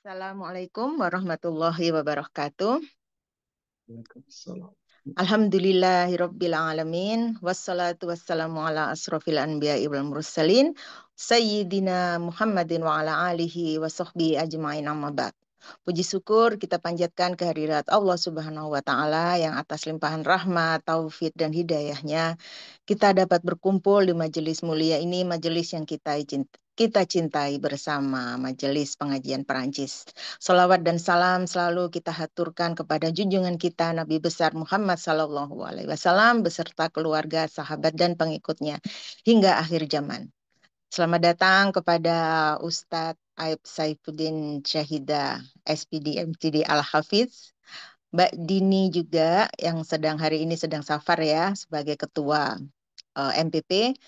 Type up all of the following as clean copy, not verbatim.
Assalamualaikum warahmatullahi wabarakatuh. Waalaikumsalam. Alhamdulillahirabbil alamin wassalatu wassalamu ala asrofil anbiya'i wal mursalin sayyidina Muhammadin wa ala alihi wa sahbihi ajmain amma ba'd. Puji syukur kita panjatkan kehadirat Allah Subhanahu wa taala yang atas limpahan rahmat, taufik dan hidayahnya kita dapat berkumpul di majelis mulia ini, majelis yang kita cintai bersama, majelis pengajian Perancis. Salawat dan salam selalu kita haturkan kepada junjungan kita Nabi besar Muhammad Sallallahu Alaihi Wasallam beserta keluarga, sahabat dan pengikutnya hingga akhir zaman. Selamat datang kepada Ustadz Aib Saifuddin Syahida SPD MTD Al-Hafiz, Mbak Dini juga yang hari ini sedang safar ya sebagai ketua MPP,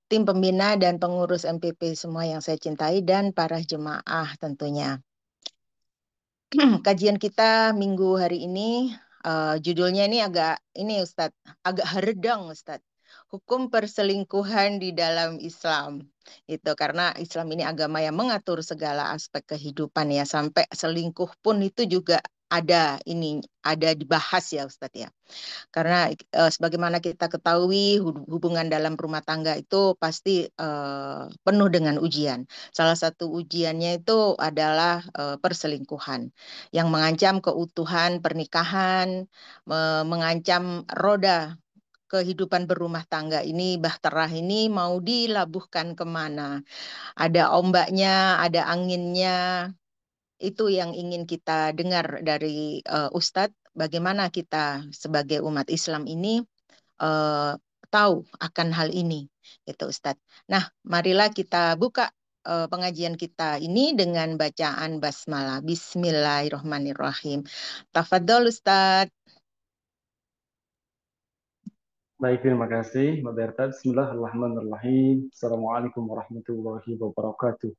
tim pembina dan pengurus MPP semua yang saya cintai dan para jemaah tentunya. Kajian kita minggu hari ini judulnya ini Ustadz, agak haredang Ustadz. Hukum perselingkuhan di dalam Islam. Itu karena Islam ini agama yang mengatur segala aspek kehidupan ya, sampai selingkuh pun itu juga ada dibahas ya Ustadz ya. Karena sebagaimana kita ketahui hubungan dalam rumah tangga itu pasti penuh dengan ujian. Salah satu ujiannya itu adalah perselingkuhan yang mengancam keutuhan pernikahan, mengancam roda kehidupan berumah tangga ini, Bahterah ini mau dilabuhkan kemana. Ada ombaknya, ada anginnya, itu yang ingin kita dengar dari Ustadz, bagaimana kita sebagai umat Islam ini uh, tahu akan hal ini, gitu Ustadz. Nah, marilah kita buka pengajian kita ini dengan bacaan basmalah. Bismillahirrahmanirrahim. Tafadhol Ustadz. Baik, terima kasih Mbak Berta. Bismillahirrahmanirrahim. Assalamualaikum warahmatullahi wabarakatuh.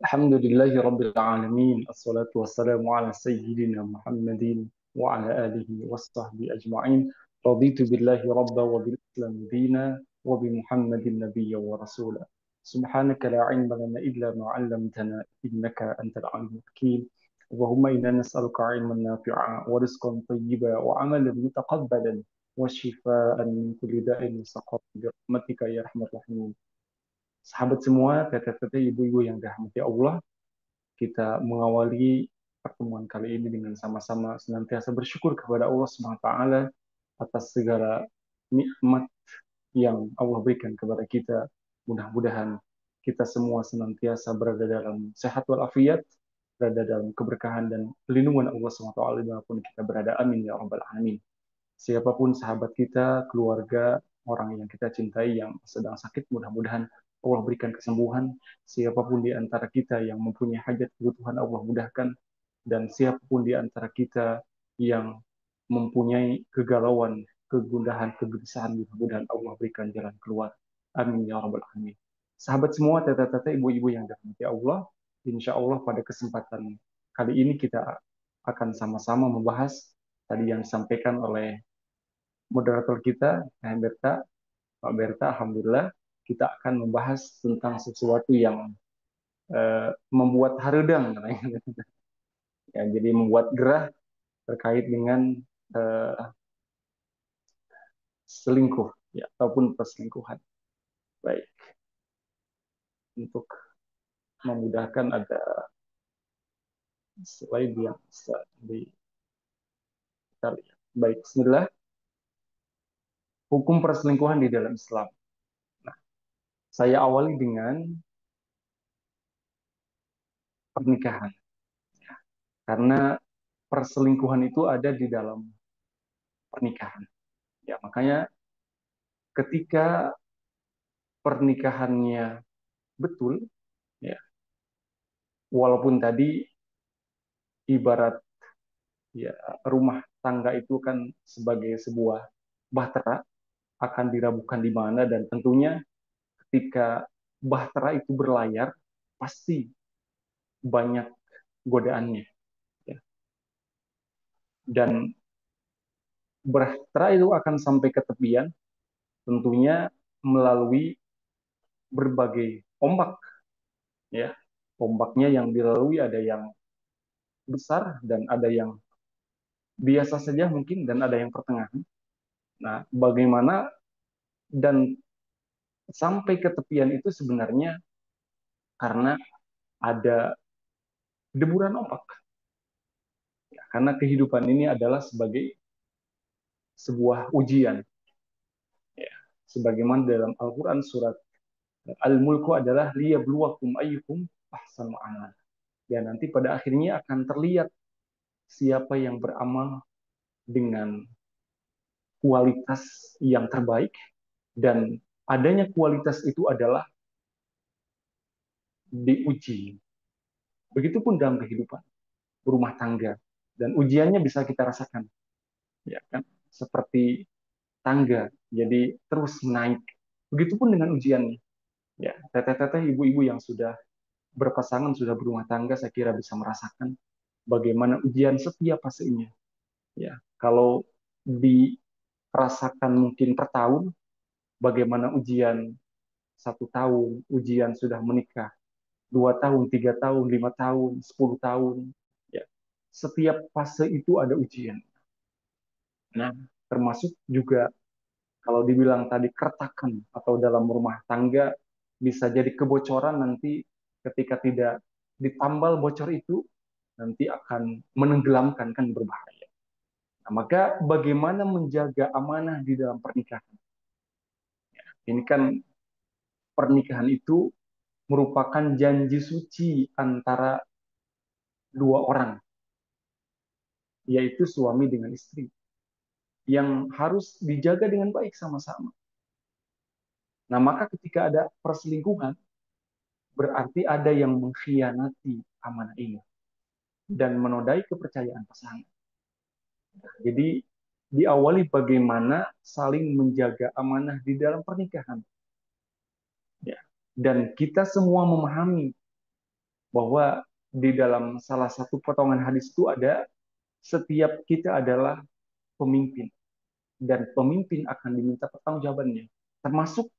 Alhamdulillahi Rabbil Alamin. Assalatu wassalamu ala Sayyidina Muhammadin wa ala alihi wa sahbihi ajma'in. Raditu billahi rabba wa bil Islam dina wa bi Muhammadin nabiyya wa rasula. Subhanaka la ilma lana illa ma 'allamtana innaka antal alimul hakim. Allahumma inna nas'aluka 'ilman nafi'a wa rizqan tayyiban wa 'amalan mutaqabbalan wa shifaan min kulli da'in wa saqam bi rahmatika ya arhamar rahimin. Sahabat semua, teteh-teteh, ibu-ibu yang dirahmati Allah, kita mengawali pertemuan kali ini dengan sama-sama senantiasa bersyukur kepada Allah Subhanahu wa taala atas segala nikmat yang Allah berikan kepada kita. Mudah-mudahan kita semua senantiasa berada dalam sehat walafiat, berada dalam keberkahan dan pelindungan Allah Subhanahu wa taala dimanapun kita berada. Amin ya rabbal alamin. Siapapun sahabat kita, keluarga, orang yang kita cintai yang sedang sakit, mudah-mudahan Allah berikan kesembuhan. Siapapun di antara kita yang mempunyai hajat kebutuhan, Allah mudahkan. Dan siapapun di antara kita yang mempunyai kegalauan, kegundahan, kegelisahan, mudah-mudahan Allah berikan jalan keluar. Amin ya rabbal alamin. Sahabat semua, tete-tete, ibu-ibu yang dirahmati Allah, insya Allah pada kesempatan kali ini kita akan sama-sama membahas tadi yang disampaikan oleh moderator kita, Pak Berta, Alhamdulillah, kita akan membahas tentang sesuatu yang membuat haredang, ya, jadi membuat gerah terkait dengan uh, selingkuh, ya, ataupun perselingkuhan. Baik, untuk memudahkan ada slide yang bisa kita lihat. Baik, Bismillah. Hukum perselingkuhan di dalam Islam. Nah, saya awali dengan pernikahan, karena perselingkuhan itu ada di dalam pernikahan. Ya, makanya ketika pernikahannya betul, ya, walaupun tadi ibarat ya rumah tangga itu kan sebagai sebuah bahtera akan dirabuhkan di mana dan tentunya ketika bahtera itu berlayar pasti banyak godaannya, ya. Dan bahtera itu akan sampai ke tepian tentunya melalui berbagai ombak, ya. Ombaknya yang dilalui ada yang besar dan ada yang biasa saja mungkin dan ada yang pertengahan. Nah, bagaimana dan sampai ke tepian itu sebenarnya karena ada deburan ombak. Ya, karena kehidupan ini adalah sebagai sebuah ujian. Ya. Sebagaimana dalam Al-Quran surat Al-Mulku adalah liyabluwakum ayyukum ahsanu amal. Ya, nanti pada akhirnya akan terlihat siapa yang beramal dengan kualitas yang terbaik dan adanya kualitas itu adalah diuji. Begitupun dalam kehidupan berumah tangga dan ujiannya bisa kita rasakan, ya kan? Seperti tangga, jadi terus naik. Begitupun dengan ujiannya. Ya, teteh-teteh ibu-ibu yang sudah berpasangan, sudah berumah tangga, saya kira bisa merasakan bagaimana ujian setiap fasenya. Ya, kalau dirasakan mungkin per tahun, bagaimana ujian 1 tahun, ujian sudah menikah, 2 tahun, 3 tahun, 5 tahun, 10 tahun. Ya. Setiap fase itu ada ujian. Nah, termasuk juga kalau dibilang tadi keretakan atau dalam rumah tangga bisa jadi kebocoran nanti ketika tidak ditambal bocor itu nanti akan menenggelamkan kan berbahaya. Nah, maka bagaimana menjaga amanah di dalam pernikahan? Ini kan pernikahan itu merupakan janji suci antara dua orang, yaitu suami dengan istri, yang harus dijaga dengan baik sama-sama. Nah, maka ketika ada perselingkuhan, berarti ada yang mengkhianati amanah ini dan menodai kepercayaan pasangan. Jadi, diawali bagaimana saling menjaga amanah di dalam pernikahan. Ya. Dan kita semua memahami bahwa di dalam salah satu potongan hadis itu ada setiap kita adalah pemimpin dan pemimpin akan diminta pertanggungjawabannya. Termasuk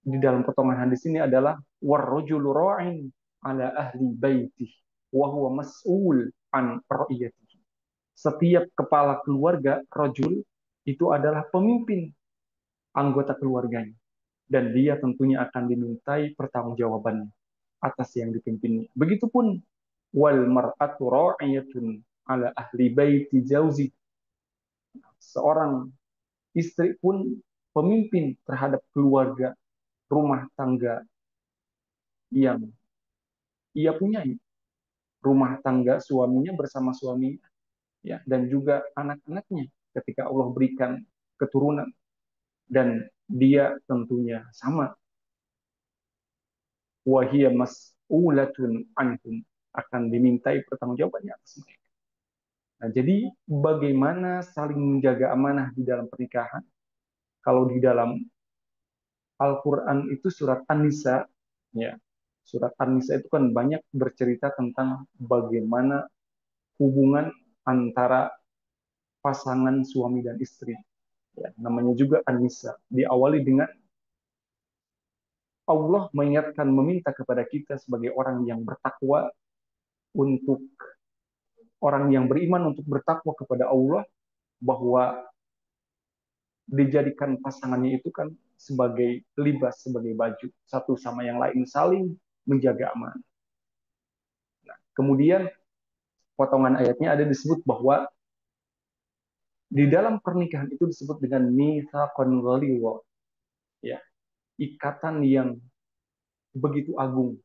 di dalam potongan hadis ini adalah warrajulu ra'in ala ahli baitih wa huwa mas'ul an ra'iyatihi. Setiap kepala keluarga rajul itu adalah pemimpin anggota keluarganya dan dia tentunya akan dimintai pertanggungjawaban atas yang dipimpinnya. Begitupun wal mar'atu ra'iyatun ala ahli baiti jauzi. Seorang istri pun pemimpin terhadap keluarga rumah tangga yang ia punyai. Rumah tangga suaminya bersama suami ya dan juga anak-anaknya ketika Allah berikan keturunan dan dia tentunya sama wahia mas'ulatun anhum akan dimintai pertanggungjawabannya atas mereka. Nah, jadi bagaimana saling menjaga amanah di dalam pernikahan? Kalau di dalam Al-Quran itu surat An-Nisa, ya, surat An-Nisa itu kan banyak bercerita tentang bagaimana hubungan antara pasangan suami dan istri. Ya, namanya juga An-Nisa. Diawali dengan Allah mengingatkan, meminta kepada kita sebagai orang yang bertakwa untuk orang yang beriman untuk bertakwa kepada Allah bahwa dijadikan pasangannya itu kan sebagai libas, sebagai baju satu sama yang lain saling menjaga aman. Nah, kemudian potongan ayatnya ada disebut bahwa di dalam pernikahan itu disebut dengan mitsaqan ghalidha, ya, ikatan yang begitu agung.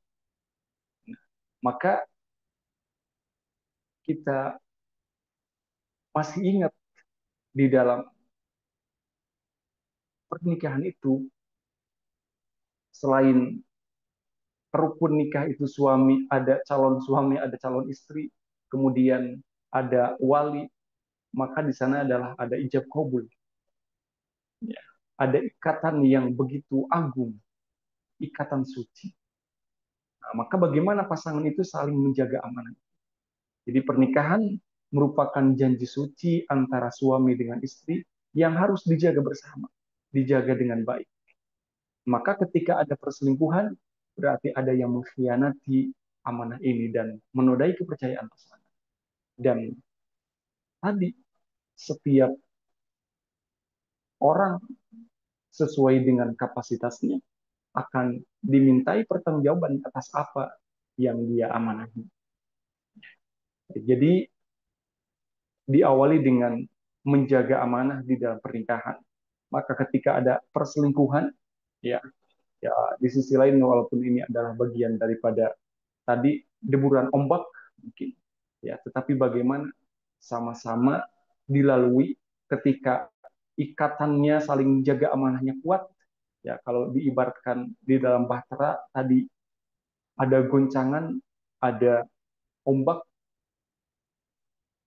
Nah, maka kita masih ingat di dalam pernikahan itu selain rukun nikah itu suami, ada calon istri, kemudian ada wali, maka di sana adalah ada ijab kabul. Ya. Ada ikatan yang begitu agung, ikatan suci. Nah, maka bagaimana pasangan itu saling menjaga amanah? Jadi pernikahan merupakan janji suci antara suami dengan istri yang harus dijaga bersama, dijaga dengan baik. Maka ketika ada perselingkuhan, berarti ada yang mengkhianati amanah ini dan menodai kepercayaan pasangan. Dan tadi setiap orang sesuai dengan kapasitasnya akan dimintai pertanggungjawaban atas apa yang dia amanahi. Jadi diawali dengan menjaga amanah di dalam pernikahan. Maka ketika ada perselingkuhan, ya, ya di sisi lain walaupun ini adalah bagian daripada tadi deburan ombak mungkin, ya, tetapi bagaimana sama-sama dilalui ketika ikatannya saling menjaga amanahnya kuat, ya kalau diibaratkan di dalam bahtera tadi ada goncangan, ada ombak,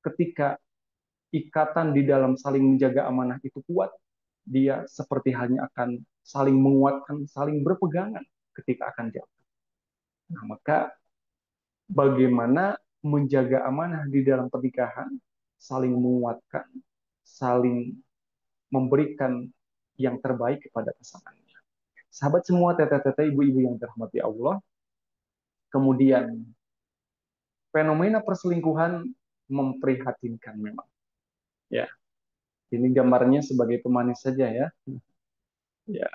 ketika ikatan di dalam saling menjaga amanah itu kuat, dia seperti halnya akan saling menguatkan, saling berpegangan ketika akan jatuh. Nah, maka bagaimana menjaga amanah di dalam pernikahan, saling menguatkan, saling memberikan yang terbaik kepada pasangannya. Sahabat semua, teteh-teteh, ibu-ibu yang dirahmati Allah, kemudian fenomena perselingkuhan memprihatinkan memang. Ya, ini gambarnya sebagai pemanis saja ya. Ya,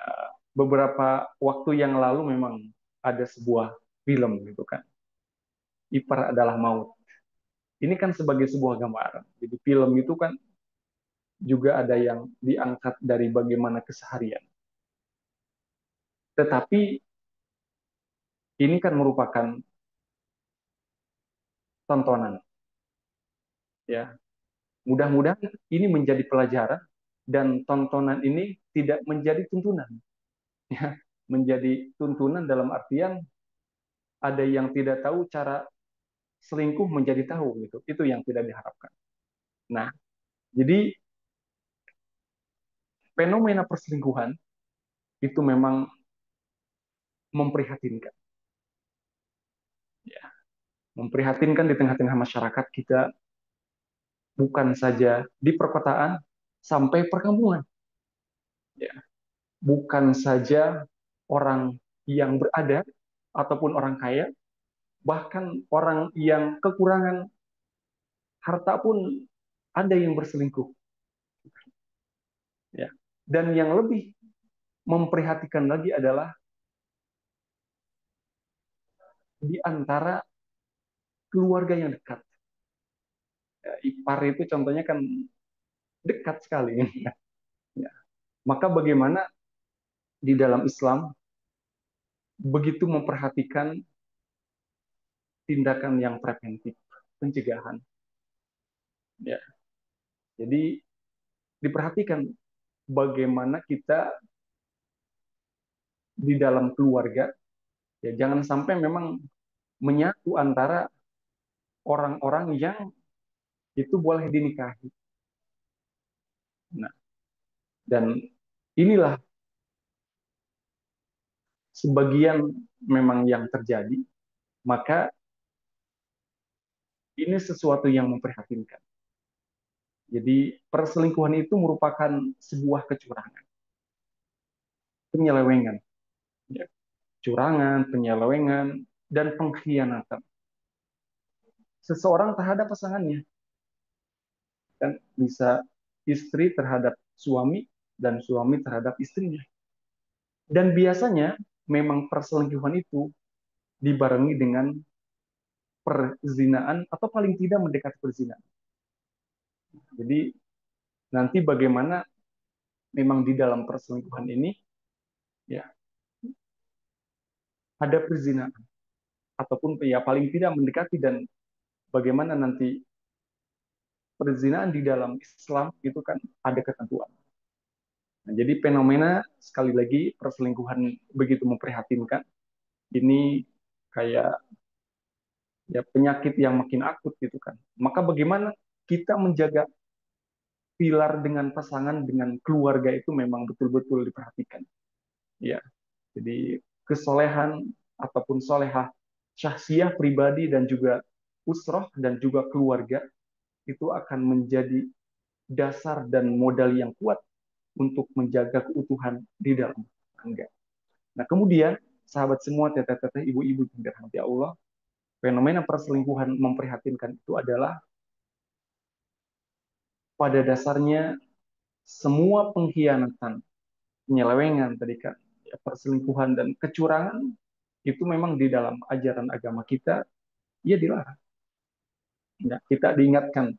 beberapa waktu yang lalu memang ada sebuah film gitu kan. Ipar adalah maut. Ini kan sebagai sebuah gambaran. Jadi film itu kan juga ada yang diangkat dari bagaimana keseharian. Tetapi ini kan merupakan tontonan, ya. Mudah-mudahan ini menjadi pelajaran dan tontonan ini tidak menjadi tuntunan, ya. Menjadi tuntunan dalam artian ada yang tidak tahu cara selingkuh menjadi tahu gitu. Itu yang tidak diharapkan. Nah, jadi fenomena perselingkuhan itu memang memprihatinkan, ya. Memprihatinkan di tengah-tengah masyarakat kita, bukan saja di perkotaan sampai perkampungan, ya. Bukan saja orang yang berada ataupun orang kaya, bahkan orang yang kekurangan harta pun ada yang berselingkuh, ya. Dan yang lebih memprihatinkan lagi adalah di antara keluarga yang dekat. Ya, ipar itu contohnya kan dekat sekali. Ya. Maka bagaimana di dalam Islam begitu memperhatikan tindakan yang preventif, pencegahan. Ya. Jadi diperhatikan bagaimana kita di dalam keluarga, ya jangan sampai memang menyatu antara orang-orang yang itu boleh dinikahi. Nah, dan inilah sebagian memang yang terjadi, maka ini sesuatu yang memprihatinkan. Jadi perselingkuhan itu merupakan sebuah kecurangan, penyelewengan, ya. Curangan, penyelewengan, dan pengkhianatan seseorang terhadap pasangannya, kan bisa istri terhadap suami dan suami terhadap istrinya. Dan biasanya memang perselingkuhan itu dibarengi dengan perzinaan atau paling tidak mendekati perzinaan. Jadi nanti bagaimana memang di dalam perselingkuhan ini, ya, ada perzinaan ataupun ya paling tidak mendekati, dan bagaimana nanti perzinaan di dalam Islam itu kan ada ketentuan. Nah, jadi fenomena sekali lagi perselingkuhan begitu memprihatinkan. Ini kayak ya penyakit yang makin akut gitu kan. Maka bagaimana kita menjaga pilar dengan pasangan dengan keluarga itu memang betul-betul diperhatikan. Ya, jadi kesolehan ataupun solehah syahsiah pribadi dan juga usroh dan juga keluarga itu akan menjadi dasar dan modal yang kuat untuk menjaga keutuhan di dalam tangga. Nah, kemudian sahabat semua, teteh-teteh, ibu-ibu yang dirahmati Allah, Fenomena perselingkuhan memprihatinkan itu adalah pada dasarnya semua pengkhianatan, penyelewengan tadi kan, ya, perselingkuhan dan kecurangan itu memang di dalam ajaran agama kita ya dilarang. Ya, kita diingatkan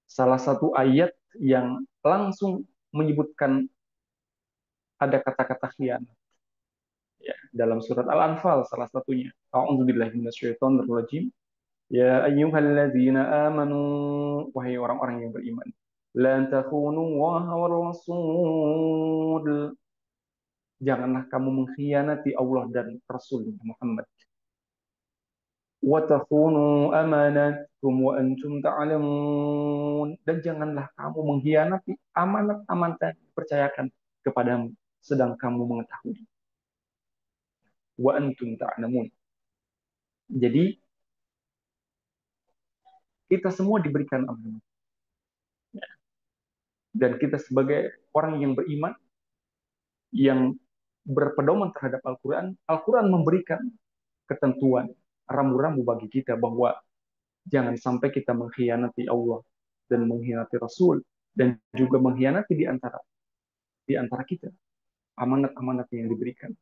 salah satu ayat yang langsung menyebutkan ada kata-kata khianat, ya, dalam surat Al-Anfal salah satunya. A'udzubillahi minasyaitonirrajim. Ya ayyuhalladzina amanu, wahai orang-orang yang beriman, la takhunu Allah wa rasul. Janganlah kamu mengkhianati Allah dan Rasul Muhammad. Wa takhunu amanatkum wa antum ta'lamun. Dan janganlah kamu mengkhianati amanat-amanat yang dipercayakan kepadamu sedang kamu mengetahui. Wa antum ta'lamun. Jadi kita semua diberikan amanat. Dan kita sebagai orang yang beriman, yang berpedoman terhadap Al-Quran, Al-Quran memberikan ketentuan, rambu-rambu bagi kita bahwa jangan sampai kita mengkhianati Allah dan mengkhianati Rasul dan juga mengkhianati di antara kita amanat-amanat yang diberikan.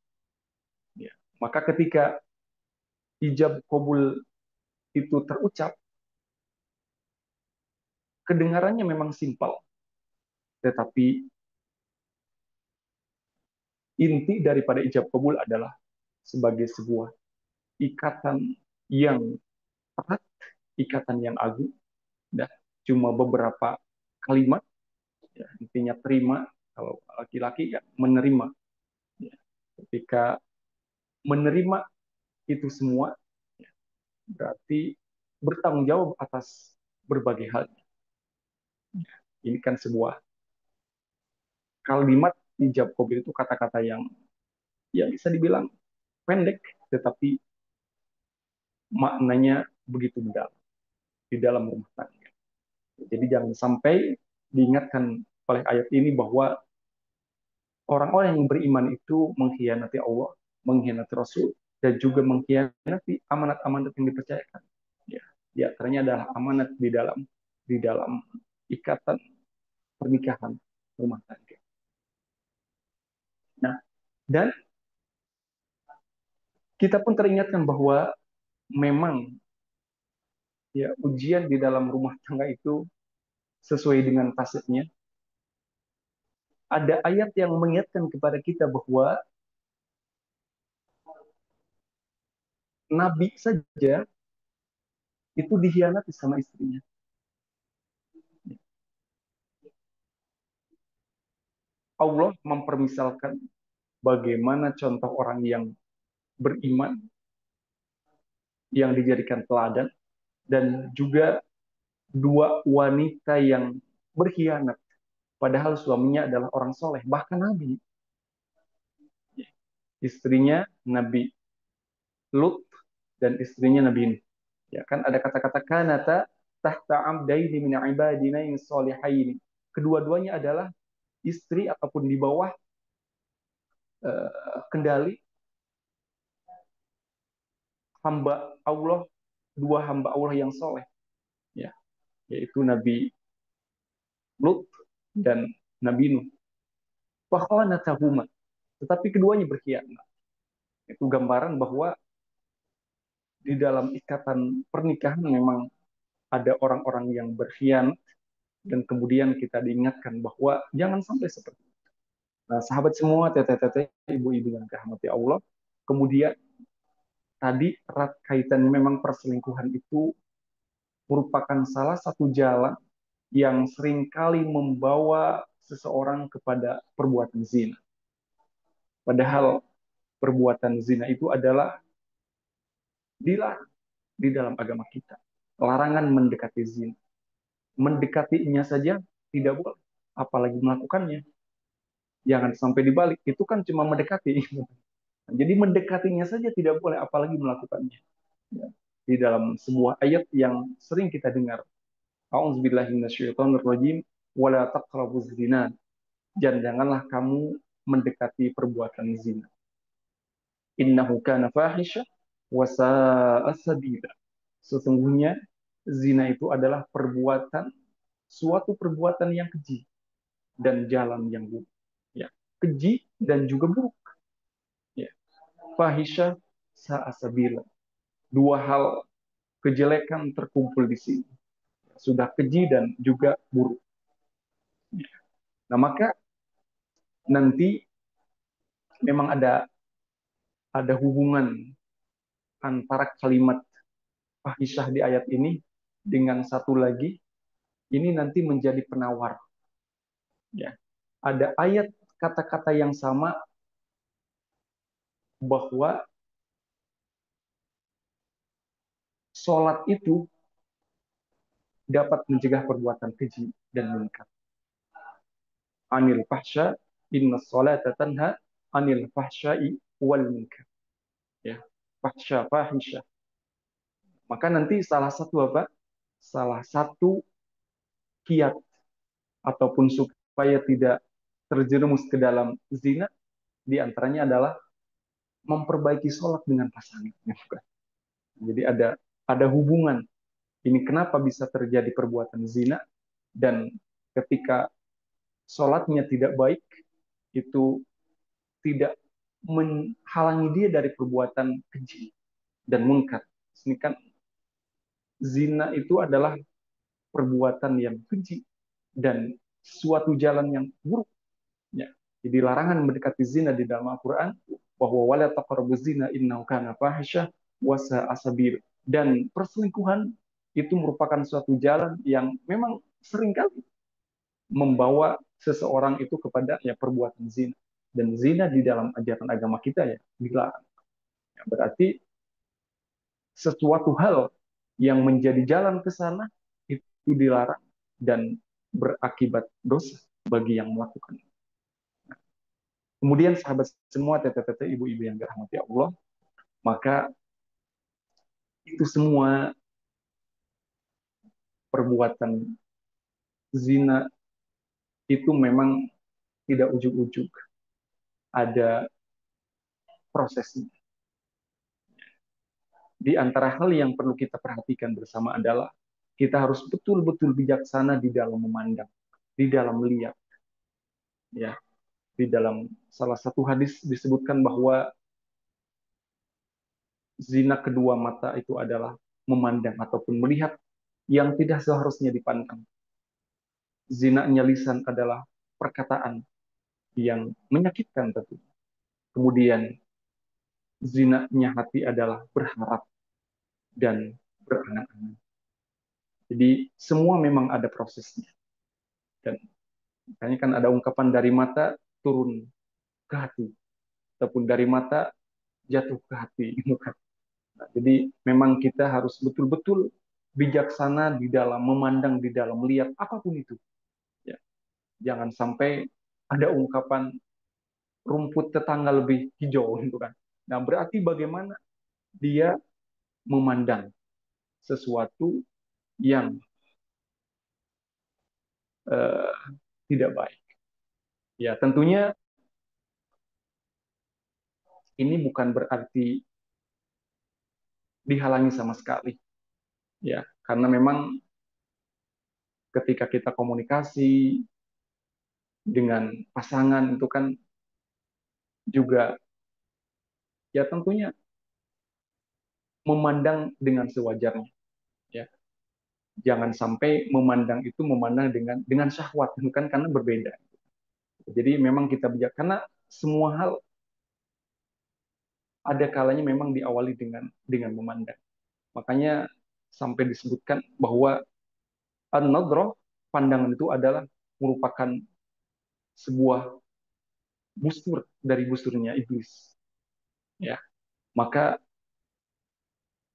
Ya. Maka ketika ijab kabul itu terucap, kedengarannya memang simpel, tetapi inti daripada ijab kabul adalah sebagai sebuah ikatan yang erat, ikatan yang agung, dan cuma beberapa kalimat, ya, intinya terima. Kalau laki-laki ya menerima, ya. Ketika menerima itu semua, ya, berarti bertanggung jawab atas berbagai hal. Ini kan sebuah kalimat ijab kabul, itu kata-kata yang ya bisa dibilang pendek, tetapi maknanya begitu mendalam di dalam rumah tangga. Jadi jangan sampai diingatkan oleh ayat ini bahwa orang-orang yang beriman itu mengkhianati Allah, mengkhianati Rasul, dan juga mengkhianati amanat-amanat yang dipercayakan. Ya, di antaranya adalah amanat di dalam ikatan pernikahan rumah tangga. Nah, dan kita pun teringatkan bahwa memang ya ujian di dalam rumah tangga itu sesuai dengan fasetnya. Ada ayat yang mengingatkan kepada kita bahwa Nabi saja itu dikhianati sama istrinya. Allah mempermisalkan bagaimana contoh orang yang beriman, yang dijadikan teladan, dan juga dua wanita yang berkhianat, padahal suaminya adalah orang soleh, bahkan Nabi. Istrinya Nabi Lut dan istrinya Nabi Nuh. Ya kan ada kata-kata kanata tahta abdaini min ibadina yang solihaini. Kedua-duanya adalah istri ataupun di bawah kendali hamba Allah, dua hamba Allah yang soleh, ya, yaitu Nabi Lut dan Nabi Nuh. Fakhanatahuma, tetapi keduanya berkhianat. Itu gambaran bahwa di dalam ikatan pernikahan memang ada orang-orang yang berkhianat, dan kemudian kita diingatkan bahwa jangan sampai seperti itu. Nah, sahabat semua, teteh-teteh, ibu-ibu yang dirahmati Allah, kemudian tadi erat kaitannya memang perselingkuhan itu merupakan salah satu jalan yang seringkali membawa seseorang kepada perbuatan zina. Padahal perbuatan zina itu adalah dilarang di dalam agama kita. Larangan mendekati zina. Mendekatinya saja tidak boleh, apalagi melakukannya. Jangan sampai dibalik, itu kan cuma mendekati. Jadi mendekatinya saja tidak boleh, apalagi melakukannya. Ya. Di dalam sebuah ayat yang sering kita dengar, A'udzubillahi minasyaitonirrajim, wala taqrabuz zina. Dan janganlah kamu mendekati perbuatan zina. Innahu kana fahisha wasa'a sabila. Sesungguhnya zina itu adalah suatu perbuatan yang keji dan jalan yang buruk. Ya, keji dan juga buruk. Ya, fahisyah sa'asabila. Dua hal kejelekan terkumpul di sini. Sudah keji dan juga buruk. Ya. Nah, maka nanti memang ada hubungan antara kalimat fahisyah di ayat ini dengan satu lagi, ini nanti menjadi penawar. Ya. Ada ayat kata-kata yang sama bahwa sholat itu dapat mencegah perbuatan keji dan munkar. Anil fahsya, inna sholata tanha anil fahsyai wal munkar. Ya, fahsya, fahisya. Maka nanti salah satu apa? Salah satu kiat ataupun supaya tidak terjerumus ke dalam zina, diantaranya adalah memperbaiki sholat dengan pasangan. Jadi ada hubungan. Ini kenapa bisa terjadi perbuatan zina, dan ketika sholatnya tidak baik, itu tidak menghalangi dia dari perbuatan keji dan munkar. Ini kan zina itu adalah perbuatan yang keji dan suatu jalan yang buruk. Ya. Jadi larangan mendekati zina di dalam Al-Quran, bahwa wala taqrabu zina innahu kana fahisyah wa sa'a sabil. Dan perselingkuhan itu merupakan suatu jalan yang memang seringkali membawa seseorang itu kepada ya perbuatan zina. Dan zina di dalam ajaran agama kita ya dilarang. Ya, berarti sesuatu hal yang menjadi jalan ke sana itu dilarang dan berakibat dosa bagi yang melakukan. Kemudian sahabat semua, teteh-teteh, ibu-ibu yang dirahmati Allah, maka itu semua perbuatan zina itu memang tidak ujuk-ujuk, ada prosesnya. Di antara hal yang perlu kita perhatikan bersama adalah kita harus betul-betul bijaksana di dalam memandang, di dalam melihat. Ya, di dalam salah satu hadis disebutkan bahwa zina kedua mata itu adalah memandang ataupun melihat yang tidak seharusnya dipandang. Zinanya lisan adalah perkataan yang menyakitkan tentu. Kemudian zinanya hati adalah berharap dan berangan-angan. Jadi semua memang ada prosesnya. Dan makanya kan ada ungkapan dari mata turun ke hati, ataupun dari mata jatuh ke hati. Nah, jadi memang kita harus betul-betul bijaksana di dalam memandang, di dalam melihat apapun itu. Ya, jangan sampai ada ungkapan rumput tetangga lebih hijau, gitu kan. Nah, berarti bagaimana dia memandang sesuatu yang uh, tidak baik. Ya, tentunya ini bukan berarti dihalangi sama sekali. Ya, karena memang ketika kita komunikasi dengan pasangan itu kan juga ya tentunya memandang dengan sewajarnya. Ya, jangan sampai memandang dengan syahwat, itu kan karena berbeda. Jadi memang kita bijak karena semua hal ada kalanya memang diawali dengan memandang. Makanya sampai disebutkan bahwa an-nadhrah, pandangan itu adalah merupakan sebuah busur dari busurnya iblis. Ya, maka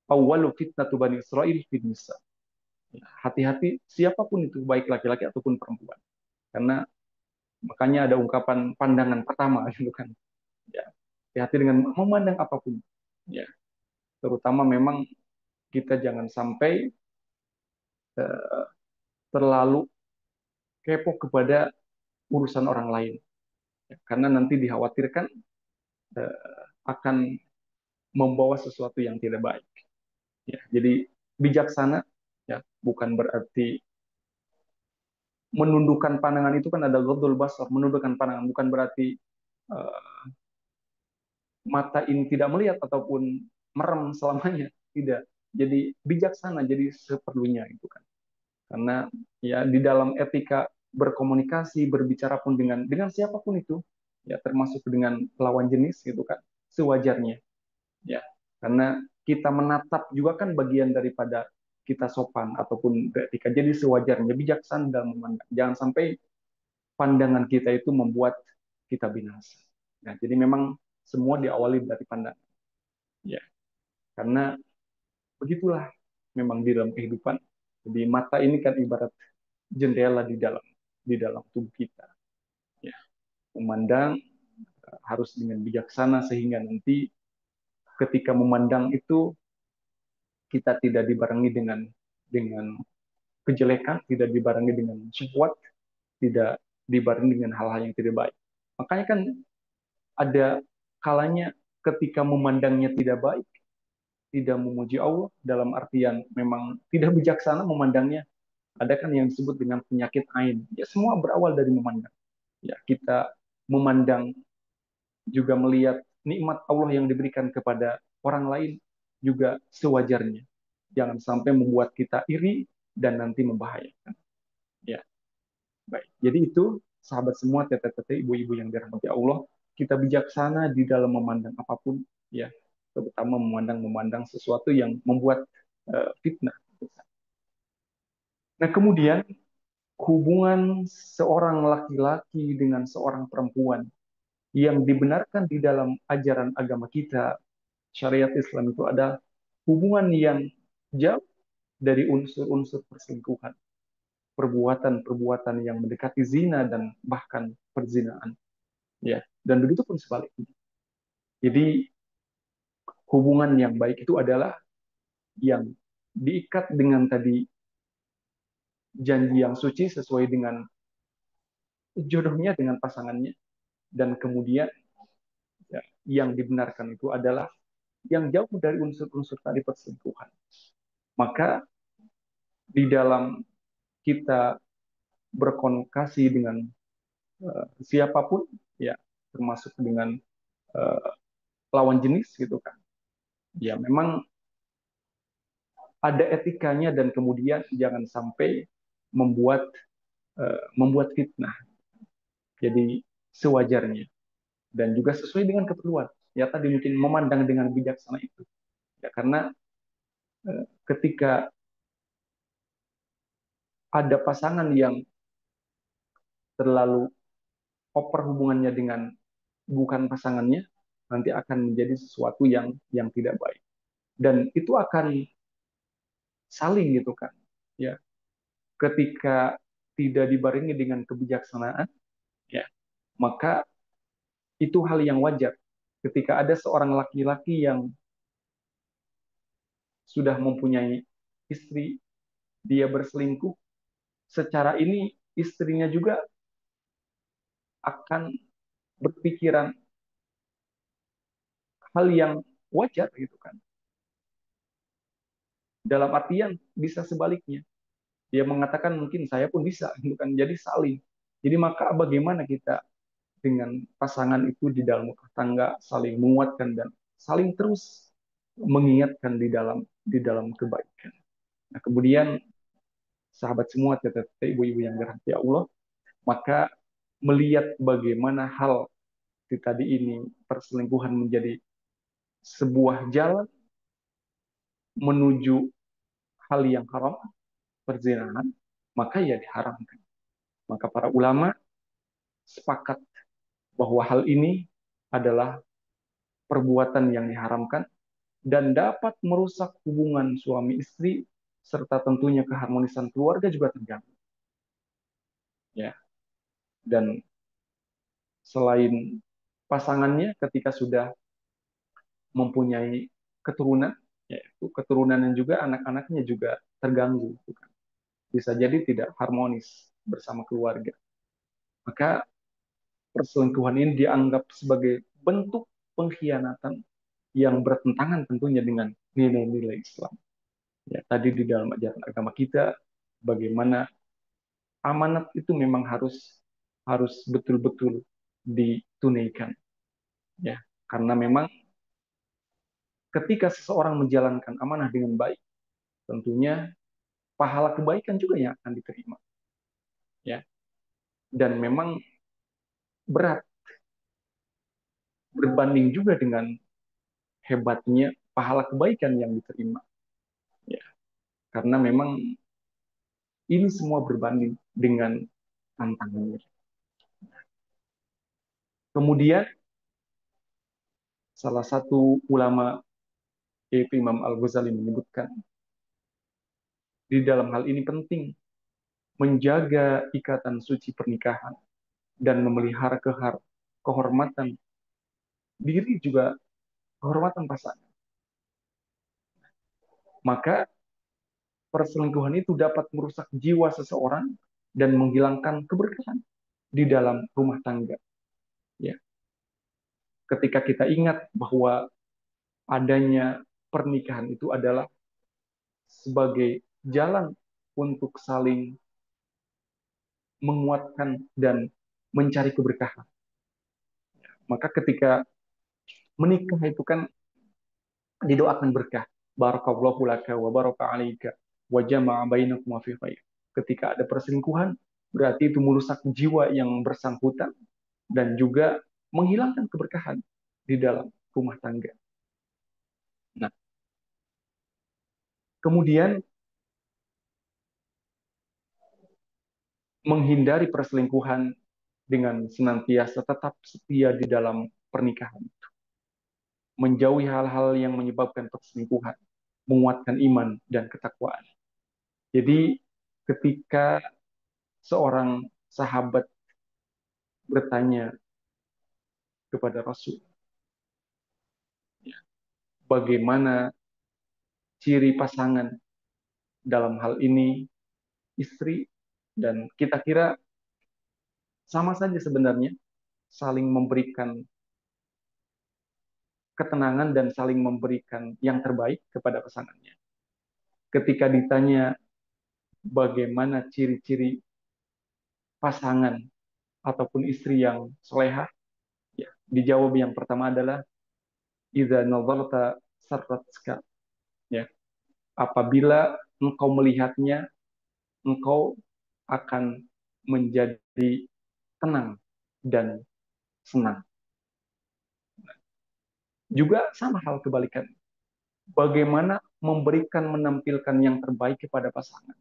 awwalu fitnatu bani Israil fid nisa. Ya, hati-hati siapapun itu, baik laki-laki ataupun perempuan. Karena makanya ada ungkapan pandangan pertama gitu kan. Ya, hati-hati dengan memandang apapun. Ya, terutama memang kita jangan sampai uh, terlalu kepo kepada urusan orang lain. Ya, karena nanti dikhawatirkan akan membawa sesuatu yang tidak baik. Ya, jadi bijaksana ya bukan berarti menundukkan pandangan, itu kan ada ghaddul basar, menundukkan pandangan bukan berarti uh, mata ini tidak melihat ataupun merem selamanya, tidak. Jadi bijaksana, jadi seperlunya itu kan. Karena ya di dalam etika berkomunikasi, berbicara pun dengan siapapun itu, ya termasuk dengan lawan jenis gitu kan, sewajarnya. Ya, karena kita menatap juga kan bagian daripada kita sopan ataupun beretika. Jadi sewajarnya bijaksana dalam memandang. Jangan sampai pandangan kita itu membuat kita binasa. Nah, jadi memang semua diawali dari pandangan. Ya, karena begitulah memang di dalam kehidupan. Jadi mata ini kan ibarat jendela di dalam tubuh kita. Ya, memandang harus dengan bijaksana sehingga nanti ketika memandang itu kita tidak dibarengi dengan kejelekan, tidak dibarengi dengan syahwat, tidak dibarengi dengan hal-hal yang tidak baik. Makanya kan ada kalanya ketika memandangnya tidak baik, tidak memuji Allah dalam artian memang tidak bijaksana memandangnya. Ada kan yang disebut dengan penyakit ain. Ya semua berawal dari memandang. Ya kita memandang juga melihat nikmat Allah yang diberikan kepada orang lain juga sewajarnya. Jangan sampai membuat kita iri dan nanti membahayakan. Ya, baik. Jadi itu sahabat semua, teteh-teteh, ibu-ibu yang dirahmati Allah, kita bijaksana di dalam memandang apapun, ya, terutama memandang sesuatu yang membuat fitnah. Nah, kemudian hubungan seorang laki-laki dengan seorang perempuan yang dibenarkan di dalam ajaran agama kita, syariat Islam itu ada hubungan yang jauh dari unsur-unsur perselingkuhan, perbuatan-perbuatan yang mendekati zina dan bahkan perzinaan. Ya, dan begitu pun sebaliknya. Jadi hubungan yang baik itu adalah yang diikat dengan tadi janji yang suci sesuai dengan jodohnya dengan pasangannya, dan kemudian ya, yang dibenarkan itu adalah yang jauh dari unsur-unsur tadi perselingkuhan. Maka di dalam kita berkomunikasi dengan siapapun, ya termasuk dengan uh, lawan jenis gitu kan, ya memang ada etikanya dan kemudian jangan sampai membuat membuat fitnah. Jadi sewajarnya dan juga sesuai dengan keperluan. Ya tadi mungkin memandang dengan bijaksana itu. Ya karena ketika ada pasangan yang terlalu oper hubungannya dengan bukan pasangannya, nanti akan menjadi sesuatu yang tidak baik. Dan itu akan saling gitu kan. Ya, ketika tidak dibarengi dengan kebijaksanaan, ya, maka itu hal yang wajar. Ketika ada seorang laki-laki yang sudah mempunyai istri, dia berselingkuh, secara ini istrinya juga akan berpikiran hal yang wajar gitu kan. Dalam artian bisa sebaliknya. Dia mengatakan mungkin saya pun bisa gitu kan. Jadi saling. Jadi maka bagaimana kita dengan pasangan itu di dalam rumah tangga saling menguatkan dan saling terus mengingatkan di dalam kebaikan. Nah, kemudian sahabat semua, teteh-teteh, ibu-ibu yang dirahmati Allah, maka melihat bagaimana hal di tadi ini perselingkuhan menjadi sebuah jalan menuju hal yang haram, perzinahan, maka ya diharamkan. Maka para ulama sepakat bahwa hal ini adalah perbuatan yang diharamkan dan dapat merusak hubungan suami istri serta tentunya keharmonisan keluarga juga terganggu. Ya, dan selain pasangannya ketika sudah mempunyai keturunan, yaitu keturunan yang juga anak-anaknya juga terganggu, bisa jadi tidak harmonis bersama keluarga. Maka perselingkuhan ini dianggap sebagai bentuk pengkhianatan yang bertentangan tentunya dengan nilai-nilai Islam. Ya, tadi di dalam ajaran agama kita, bagaimana amanat itu memang harus harus betul-betul ditunaikan, ya, karena memang ketika seseorang menjalankan amanah dengan baik, tentunya pahala kebaikan juga yang akan diterima, ya, dan memang berat berbanding juga dengan hebatnya pahala kebaikan yang diterima, ya, karena memang ini semua berbanding dengan tantangannya. Kemudian salah satu ulama yaitu Imam Al-Ghazali menyebutkan di dalam hal ini penting menjaga ikatan suci pernikahan dan memelihara kehormatan diri juga kehormatan pasangan. Maka perselingkuhan itu dapat merusak jiwa seseorang dan menghilangkan keberkahan di dalam rumah tangga. Ya, ketika kita ingat bahwa adanya pernikahan itu adalah sebagai jalan untuk saling menguatkan dan mencari keberkahan. Maka ketika menikah itu kan didoakan berkah. Barakallahu laka wa baraka alaika wa jama'a bainakum fi khair. Ketika ada perselingkuhan, berarti itu merusak jiwa yang bersangkutan dan juga menghilangkan keberkahan di dalam rumah tangga. Nah, kemudian menghindari perselingkuhan dengan senantiasa tetap setia di dalam pernikahan. Menjauhi hal-hal yang menyebabkan perselingkuhan, menguatkan iman dan ketakwaan. Jadi ketika seorang sahabat bertanya kepada Rasul, ya, bagaimana ciri pasangan dalam hal ini istri, dan kita kira sama saja sebenarnya, saling memberikan ketenangan dan saling memberikan yang terbaik kepada pasangannya. Ketika ditanya bagaimana ciri-ciri pasangan ataupun istri yang solehah, ya, dijawab yang pertama adalah idza nazarta sarratska, ya, apabila engkau melihatnya engkau akan menjadi tenang dan senang. Juga sama hal kebalikan. Bagaimana memberikan menampilkan yang terbaik kepada pasangan.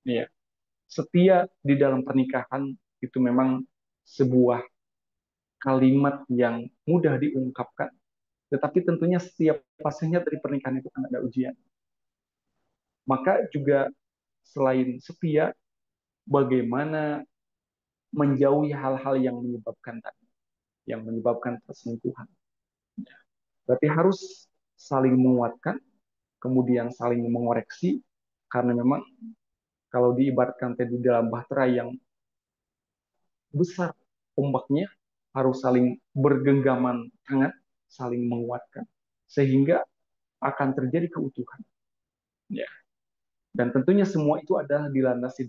Ya, setia di dalam pernikahan itu memang sebuah kalimat yang mudah diungkapkan. Tetapi tentunya setiap fasenya dari pernikahan itu kan ada ujian. Maka juga selain setia, bagaimana menjauhi hal-hal yang menyebabkan tadi, yang menyebabkan perselingkuhan. Berarti harus saling menguatkan, kemudian saling mengoreksi, karena memang kalau diibaratkan tadi dalam bahtera yang besar ombaknya, harus saling bergenggaman tangan, saling menguatkan, sehingga akan terjadi keutuhan. Ya. Dan tentunya semua itu adalah dilandasi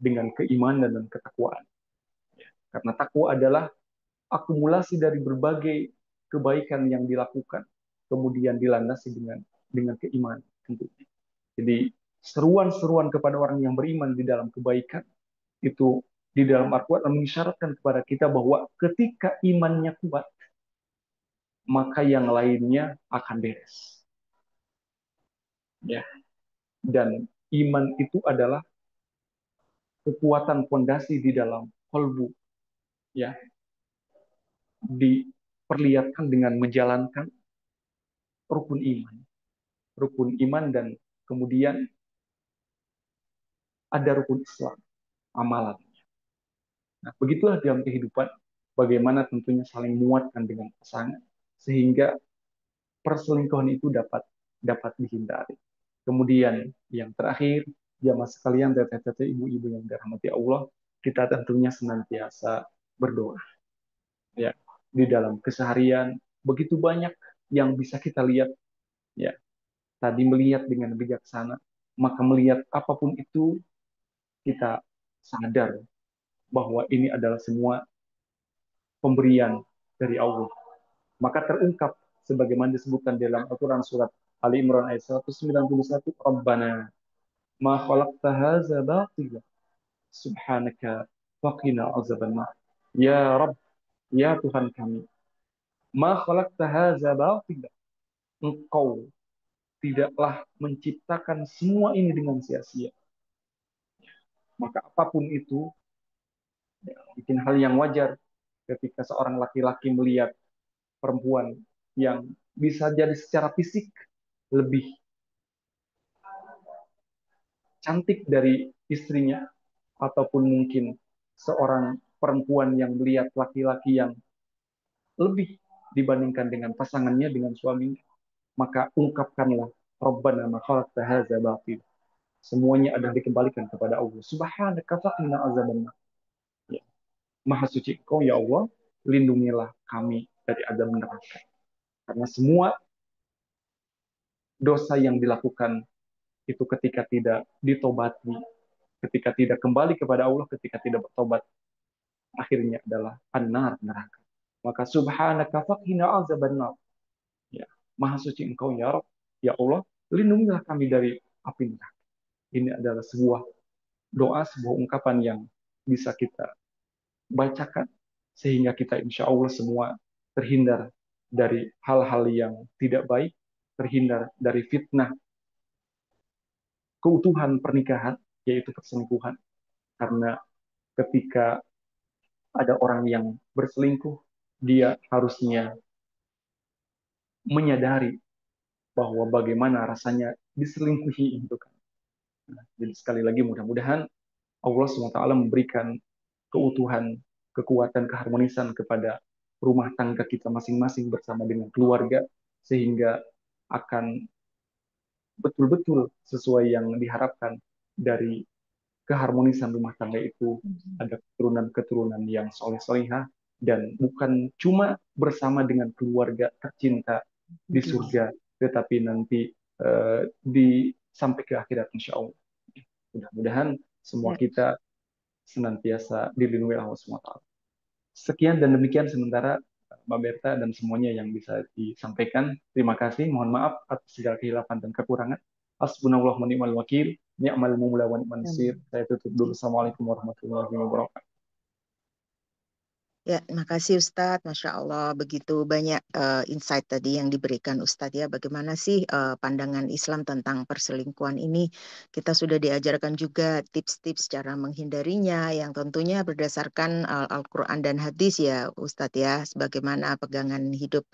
dengan keimanan dan ketakwaan. Ya. Karena takwa adalah akumulasi dari berbagai kebaikan yang dilakukan, kemudian dilandasi dengan keimanan tentunya. Jadi seruan-seruan kepada orang yang beriman di dalam kebaikan itu di dalam Al-Quran mengisyaratkan kepada kita bahwa ketika imannya kuat, maka yang lainnya akan beres. Ya. Dan iman itu adalah kekuatan fondasi di dalam kolbu, ya, diperlihatkan dengan menjalankan rukun iman, dan kemudian ada rukun Islam, amalan. Nah, begitulah dalam kehidupan bagaimana tentunya saling menguatkan dengan pasangan sehingga perselingkuhan itu dapat dapat dihindari. Kemudian yang terakhir, jamaah sekalian, teteh-teteh, ibu-ibu yang dirahmati Allah, kita tentunya senantiasa berdoa. Ya, di dalam keseharian begitu banyak yang bisa kita lihat, ya. Tadi melihat dengan bijaksana, maka melihat apapun itu kita sadar bahwa ini adalah semua pemberian dari Allah. Maka terungkap sebagaimana disebutkan dalam Al-Quran surat Ali Imran ayat 191, Rabbana ma khalaqta hadza batila subhanaka faqina azabannar. Ya Rabb, ya Tuhan kami, ma khalaqta hadza batila. Engkau tidaklah menciptakan semua ini dengan sia-sia. Maka apapun itu, ya, bikin hal yang wajar ketika seorang laki-laki melihat perempuan yang bisa jadi secara fisik lebih cantik dari istrinya, ataupun mungkin seorang perempuan yang melihat laki-laki yang lebih dibandingkan dengan pasangannya, dengan suaminya, maka ungkapkanlah Rabbana ma khalaqta hadza batil. Semuanya adalah dikembalikan kepada Allah. Subhanaka faqina azabannar. Ya. Maha suci Engkau ya Allah, lindungilah kami dari azab neraka. Karena semua dosa yang dilakukan itu ketika tidak ditobati, ketika tidak kembali kepada Allah, ketika tidak bertobat, akhirnya adalah an-nar, neraka. Maka subhanaka faqina azabannar. Ya. Maha suci Engkau ya Rabb, ya Allah, lindungilah kami dari api neraka. Ini adalah sebuah doa, sebuah ungkapan yang bisa kita bacakan sehingga kita insya Allah semua terhindar dari hal-hal yang tidak baik, terhindar dari fitnah keutuhan pernikahan, yaitu perselingkuhan. Karena ketika ada orang yang berselingkuh, dia harusnya menyadari bahwa bagaimana rasanya diselingkuhi itu kan. Nah, jadi sekali lagi mudah-mudahan Allah SWT memberikan keutuhan, kekuatan, keharmonisan kepada rumah tangga kita masing-masing bersama dengan keluarga, sehingga akan betul-betul sesuai yang diharapkan dari keharmonisan rumah tangga itu, ada keturunan-keturunan yang soleh-solehah, dan bukan cuma bersama dengan keluarga tercinta di surga, tetapi nanti di sampai ke akhirat insya Allah. Mudah-mudahan semua Ya. kita senantiasa dilindungi Allah SWT. Sekian dan demikian sementara Mbak Berta dan semuanya yang bisa disampaikan. Terima kasih. Mohon maaf atas segala kehilapan dan kekurangan. Hasbunallah wa ni'mal wakil. Ni'mal mula wa ni'mal nasir. Saya tutup dulu. Assalamualaikum warahmatullahi wabarakatuh. Ya, makasih Ustadz. Masya Allah, begitu banyak insight tadi yang diberikan Ustadz ya. Bagaimana sih pandangan Islam tentang perselingkuhan ini? Kita sudah diajarkan juga tips-tips cara menghindarinya, yang tentunya berdasarkan Al-Quran dan hadis ya Ustadz ya, sebagaimana pegangan hidup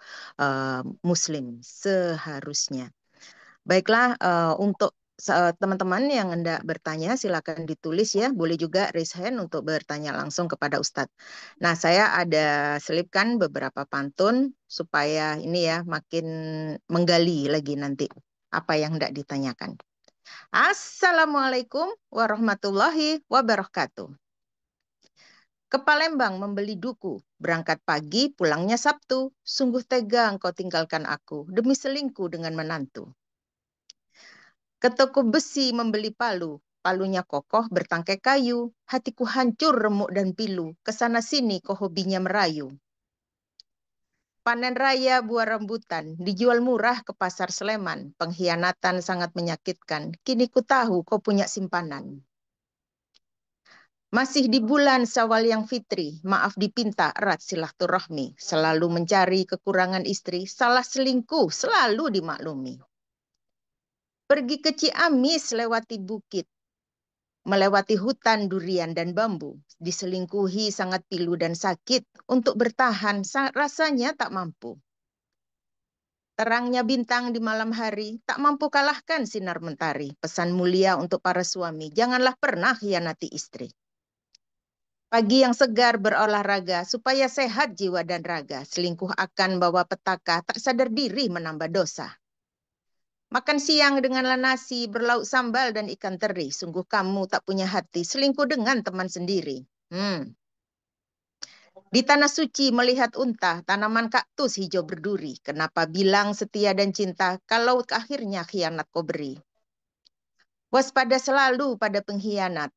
Muslim seharusnya. Baiklah, untuk teman-teman yang hendak bertanya, silakan ditulis ya. Boleh juga raise hand untuk bertanya langsung kepada Ustadz. Nah, saya ada selipkan beberapa pantun supaya ini ya makin menggali lagi nanti apa yang hendak ditanyakan. Assalamualaikum warahmatullahi wabarakatuh. Ke Palembang membeli duku, berangkat pagi, pulangnya Sabtu. Sungguh tega engkau tinggalkan aku demi selingkuh dengan menantu. Ke toko besi membeli palu, palunya kokoh bertangkai kayu. Hatiku hancur remuk dan pilu, kesana sini kau hobinya merayu. Panen raya buah rambutan, dijual murah ke pasar Sleman. Pengkhianatan sangat menyakitkan, kini ku tahu kau punya simpanan. Masih di bulan Syawal yang fitri, maaf dipinta erat silaturahmi. Selalu mencari kekurangan istri, salah selingkuh selalu dimaklumi. Pergi ke Ciamis lewati bukit, melewati hutan durian dan bambu, diselingkuhi sangat pilu dan sakit, untuk bertahan rasanya tak mampu. Terangnya bintang di malam hari, tak mampu kalahkan sinar mentari. Pesan mulia untuk para suami, janganlah pernah khianati istri. Pagi yang segar berolahraga, supaya sehat jiwa dan raga. Selingkuh akan bawa petaka, tak sadar diri menambah dosa. Makan siang denganlah nasi, berlauk sambal dan ikan teri. Sungguh kamu tak punya hati, selingkuh dengan teman sendiri. Di tanah suci melihat unta, tanaman kaktus hijau berduri. Kenapa bilang setia dan cinta kalau akhirnya khianat kau beri? Waspada selalu pada pengkhianat.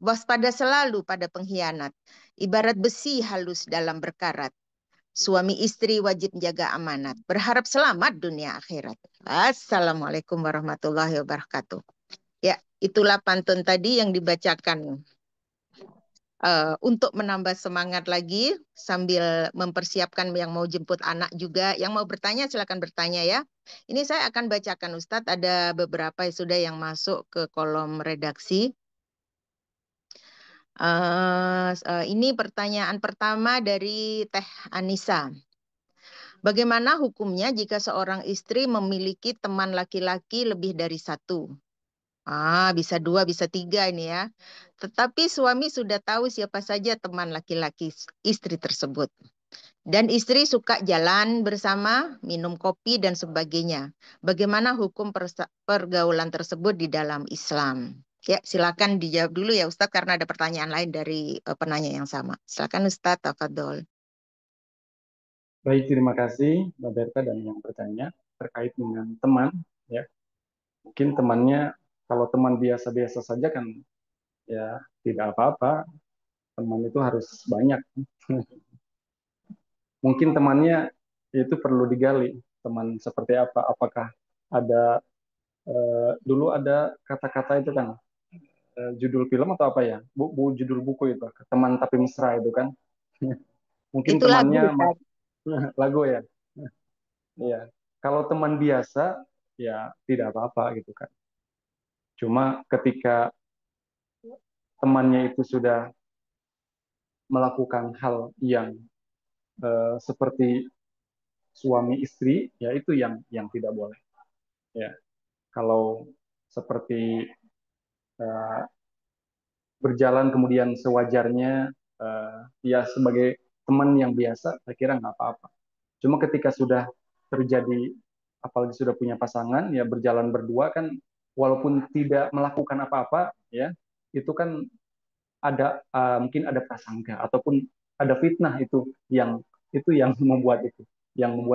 Waspada selalu pada pengkhianat. Ibarat besi halus dalam berkarat. Suami istri wajib menjaga amanat. Berharap selamat dunia akhirat. Assalamualaikum warahmatullahi wabarakatuh. Ya, itulah pantun tadi yang dibacakan untuk menambah semangat lagi sambil mempersiapkan yang mau jemput anak juga. Yang mau bertanya silakan bertanya ya. Ini saya akan bacakan Ustadz, ada beberapa sudah yang masuk ke kolom redaksi. Ini pertanyaan pertama dari Teh Anissa. Bagaimana hukumnya jika seorang istri memiliki teman laki-laki lebih dari satu? Bisa dua, bisa tiga ini ya. Tetapi suami sudah tahu siapa saja teman laki-laki istri tersebut. Dan istri suka jalan bersama, minum kopi, dan sebagainya. Bagaimana hukum pergaulan tersebut di dalam Islam? Ya, silakan dijawab dulu ya Ustadz, karena ada pertanyaan lain dari penanya yang sama. Silakan Ustadz, tafadhol. Baik, terima kasih Mbak Berta dan yang bertanya terkait dengan teman. Ya, mungkin temannya kalau teman biasa-biasa saja kan ya tidak apa-apa. Teman itu harus banyak. Mungkin temannya itu perlu digali. Teman seperti apa? Apakah ada dulu ada kata-kata itu kan judul film atau apa ya? Judul buku itu teman tapi mesra itu kan. Mungkin Itu lagu temannya Ustadz. lagu ya. Iya. Kalau teman biasa ya tidak apa-apa gitu kan. Cuma ketika temannya itu sudah melakukan hal yang seperti suami istri, ya itu yang tidak boleh. Ya, kalau seperti uh, berjalan kemudian sewajarnya, ya sebagai teman yang biasa, saya kira nggak apa-apa. Cuma ketika sudah terjadi, apalagi sudah punya pasangan, ya berjalan berdua kan, walaupun tidak melakukan apa-apa, ya itu kan ada mungkin ada prasangka ataupun ada fitnah itu yang membuat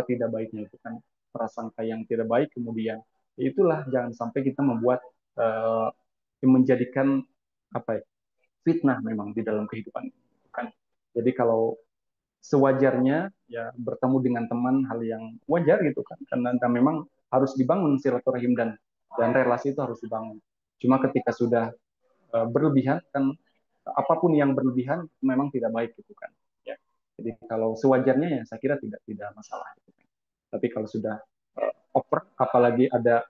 tidak baiknya itu kan prasangka yang tidak baik kemudian itulah jangan sampai kita membuat uh, menjadikan apa ya fitnah memang di dalam kehidupan kan jadi kalau sewajarnya ya bertemu dengan teman hal yang wajar gitu kan karena memang harus dibangun silaturahim dan relasi itu harus dibangun cuma ketika sudah berlebihan kan apapun yang berlebihan memang tidak baik gitu kan ya jadi kalau sewajarnya ya saya kira tidak masalah gitu kan. Tapi kalau sudah over apalagi ada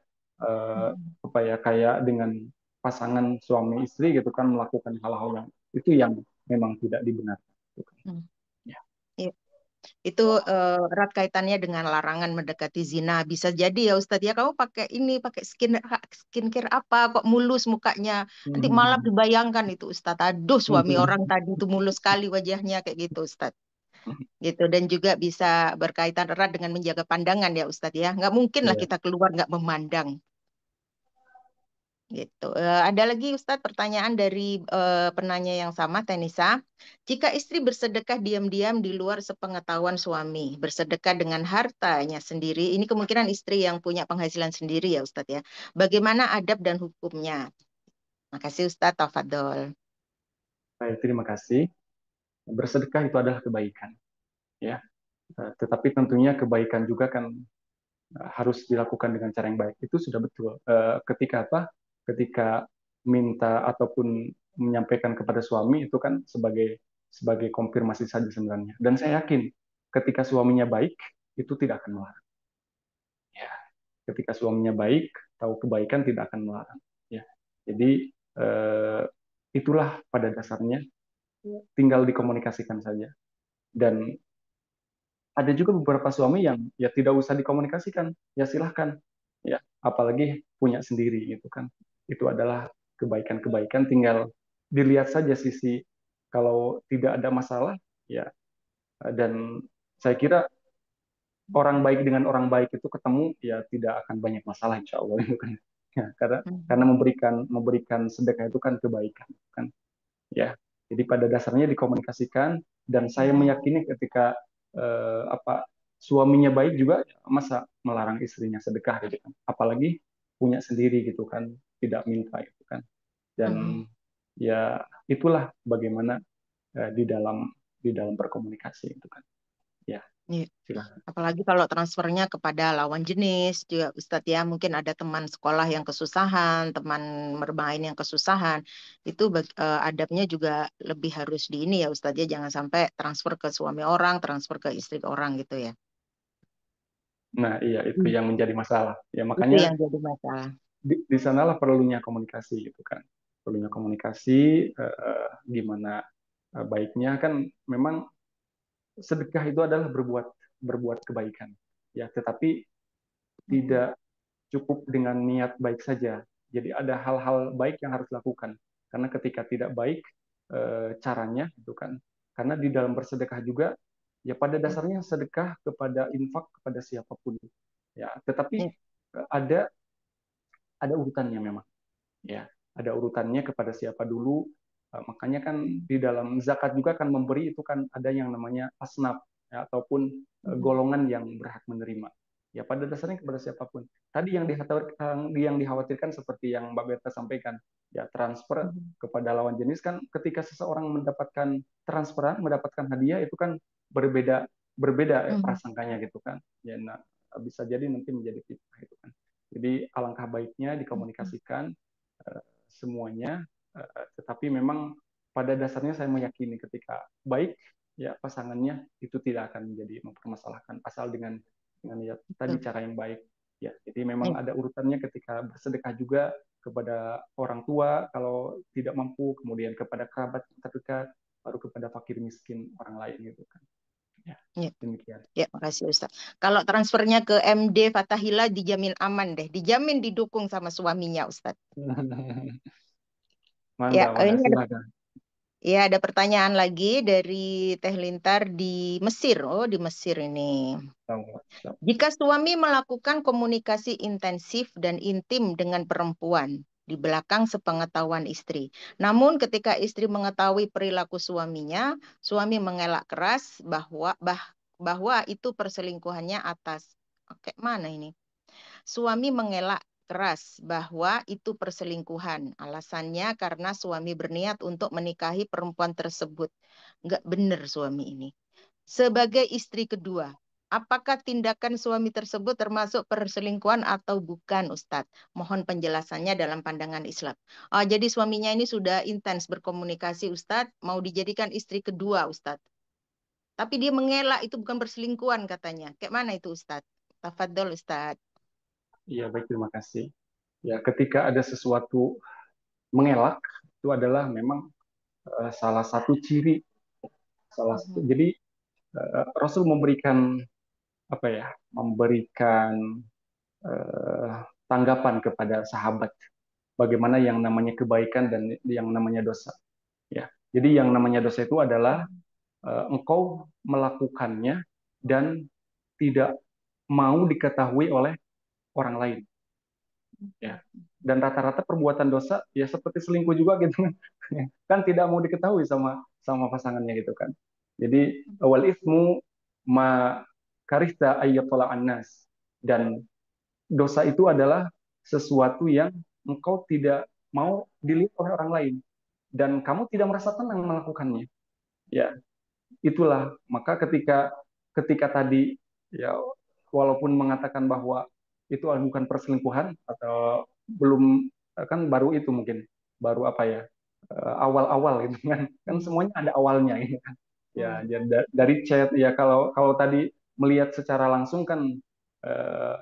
apa ya kayak dengan pasangan suami istri gitu kan melakukan hal-hal yang itu yang memang tidak dibenarkan gitu kan. Ya. Iya. Itu erat kaitannya dengan larangan mendekati zina. Bisa jadi ya Ustadz ya kamu pakai ini, pakai skincare apa kok mulus mukanya. Nanti malam dibayangkan itu Ustadz. Aduh suami orang tadi itu mulus sekali wajahnya kayak gitu Ustadz. Gitu dan juga bisa berkaitan erat dengan menjaga pandangan ya Ustadz ya. Nggak mungkin lah Iya. kita keluar nggak memandang. Gitu. Ada lagi Ustadz pertanyaan dari penanya yang sama, Tenisa. Jika istri bersedekah diam-diam di luar sepengetahuan suami, bersedekah dengan hartanya sendiri, ini kemungkinan istri yang punya penghasilan sendiri ya Ustadz ya. Bagaimana adab dan hukumnya? Makasih Ustadz, tafadhol. Baik, terima kasih. Bersedekah itu adalah kebaikan, ya. Tetapi tentunya kebaikan juga kan harus dilakukan dengan cara yang baik. Itu sudah betul. Ketika apa? Ketika minta ataupun menyampaikan kepada suami itu kan sebagai sebagai konfirmasi saja sebenarnya. Dan saya yakin ketika suaminya baik itu tidak akan melarang. Ya, ketika suaminya baik, tahu kebaikan tidak akan melarang. Ya, jadi itulah pada dasarnya tinggal dikomunikasikan saja. Dan ada juga beberapa suami yang ya tidak usah dikomunikasikan, ya silahkan, ya apalagi punya sendiri gitu kan. Itu adalah kebaikan-kebaikan, tinggal dilihat saja sisi kalau tidak ada masalah, ya dan saya kira orang baik dengan orang baik itu ketemu ya tidak akan banyak masalah insya Allah itu kan. Ya, karena Hmm. memberikan memberikan sedekah itu kan kebaikan kan ya Jadi pada dasarnya dikomunikasikan, dan saya Mm-mm. meyakini ketika apa suaminya baik juga, masa melarang istrinya sedekah gitu kan. Apalagi punya sendiri gitu kan, tidak minta gitu kan. Dan Mm-mm. ya itulah bagaimana di dalam berkomunikasi itu kan. Ya, Iya. silakan. Apalagi kalau transfernya kepada lawan jenis juga Ustadz ya, mungkin ada teman sekolah yang kesusahan, teman bermain yang kesusahan, itu adabnya juga lebih harus di ini ya Ustadz ya, jangan sampai transfer ke suami orang, transfer ke istri orang gitu ya. Nah, iya itu Hmm. yang menjadi masalah. Ya Itu makanya yang jadi masalah. di sanalah perlunya komunikasi gitu kan. Perlunya komunikasi, gimana baiknya kan, memang sedekah itu adalah berbuat berbuat kebaikan. Ya, tetapi Mm-mm. tidak cukup dengan niat baik saja. Jadi ada hal-hal baik yang harus dilakukan. Karena ketika tidak baik caranya itu kan. Karena di dalam bersedekah juga, ya pada dasarnya sedekah kepada infak kepada siapapun. Ya, tetapi Ya. ada urutannya memang. Ya, ada urutannya kepada siapa dulu. Makanya kan di dalam zakat juga kan memberi itu kan ada yang namanya asnaf, ya, ataupun Mm-mm. golongan yang berhak menerima. Ya pada dasarnya kepada siapapun. Tadi yang dikhawatirkan seperti yang Mbak Berta sampaikan, ya transfer Mm-mm. kepada lawan jenis kan, ketika seseorang mendapatkan transferan, mendapatkan hadiah itu kan berbeda berbeda Mm-mm. prasangkanya gitu kan. Ya, nah, bisa jadi nanti menjadi fitnah itu kan. Jadi alangkah baiknya Mm-mm. dikomunikasikan semuanya, tetapi memang pada dasarnya saya meyakini ketika baik, ya pasangannya itu tidak akan menjadi mempermasalahkan asal dengan ya tadi Betul. cara yang baik. Ya, jadi memang Ya. ada urutannya ketika bersedekah juga kepada orang tua kalau tidak mampu, kemudian kepada kerabat terdekat, baru kepada fakir miskin orang lain gitu kan. Ya, Ya. demikian. Ya, makasih Ustaz. Kalau transfernya ke MD Fatahila dijamin aman deh, dijamin didukung sama suaminya Ustaz. Ya, Mantap, mantap. ini ada Silakan. ya ada pertanyaan lagi dari Teh Lintar di Mesir. Oh, di Mesir ini. Jika suami melakukan komunikasi intensif dan intim dengan perempuan di belakang sepengetahuan istri, namun ketika istri mengetahui perilaku suaminya, suami mengelak keras bahwa itu perselingkuhannya atas. Oke, mana ini? Suami mengelak keras bahwa itu perselingkuhan. Alasannya karena suami berniat untuk menikahi perempuan tersebut. Nggak benar suami ini. Sebagai istri kedua, apakah tindakan suami tersebut termasuk perselingkuhan atau bukan, Ustadz? Mohon penjelasannya dalam pandangan Islam. Oh, jadi suaminya ini sudah intens berkomunikasi, Ustadz, mau dijadikan istri kedua, Ustadz. Tapi dia mengelak itu bukan perselingkuhan katanya. Kayak mana itu, Ustadz? Tafadhol, Ustadz. Iya, baik, terima kasih. Ya, ketika ada sesuatu mengelak, itu adalah memang salah satu ciri, Mhm. jadi Rasul memberikan apa ya, memberikan eh, tanggapan kepada sahabat bagaimana yang namanya kebaikan dan yang namanya dosa. Ya, jadi yang namanya dosa itu adalah engkau melakukannya dan tidak mau diketahui oleh orang lain. Ya, dan rata-rata perbuatan dosa ya seperti selingkuh juga gitu kan. Kan tidak mau diketahui sama sama pasangannya gitu kan. Jadi awal ismu ma karista ayyatola annas, dan dosa itu adalah sesuatu yang engkau tidak mau dilihat oleh orang lain dan kamu tidak merasa tenang melakukannya. Ya, itulah maka ketika ketika tadi, ya walaupun mengatakan bahwa itu bukan perselingkuhan atau belum, kan baru itu mungkin baru apa ya, awal-awal gitu kan, kan Mhm. semuanya ada awalnya ini kan. Ya, Mhm. dari chat ya, kalau kalau tadi melihat secara langsung kan,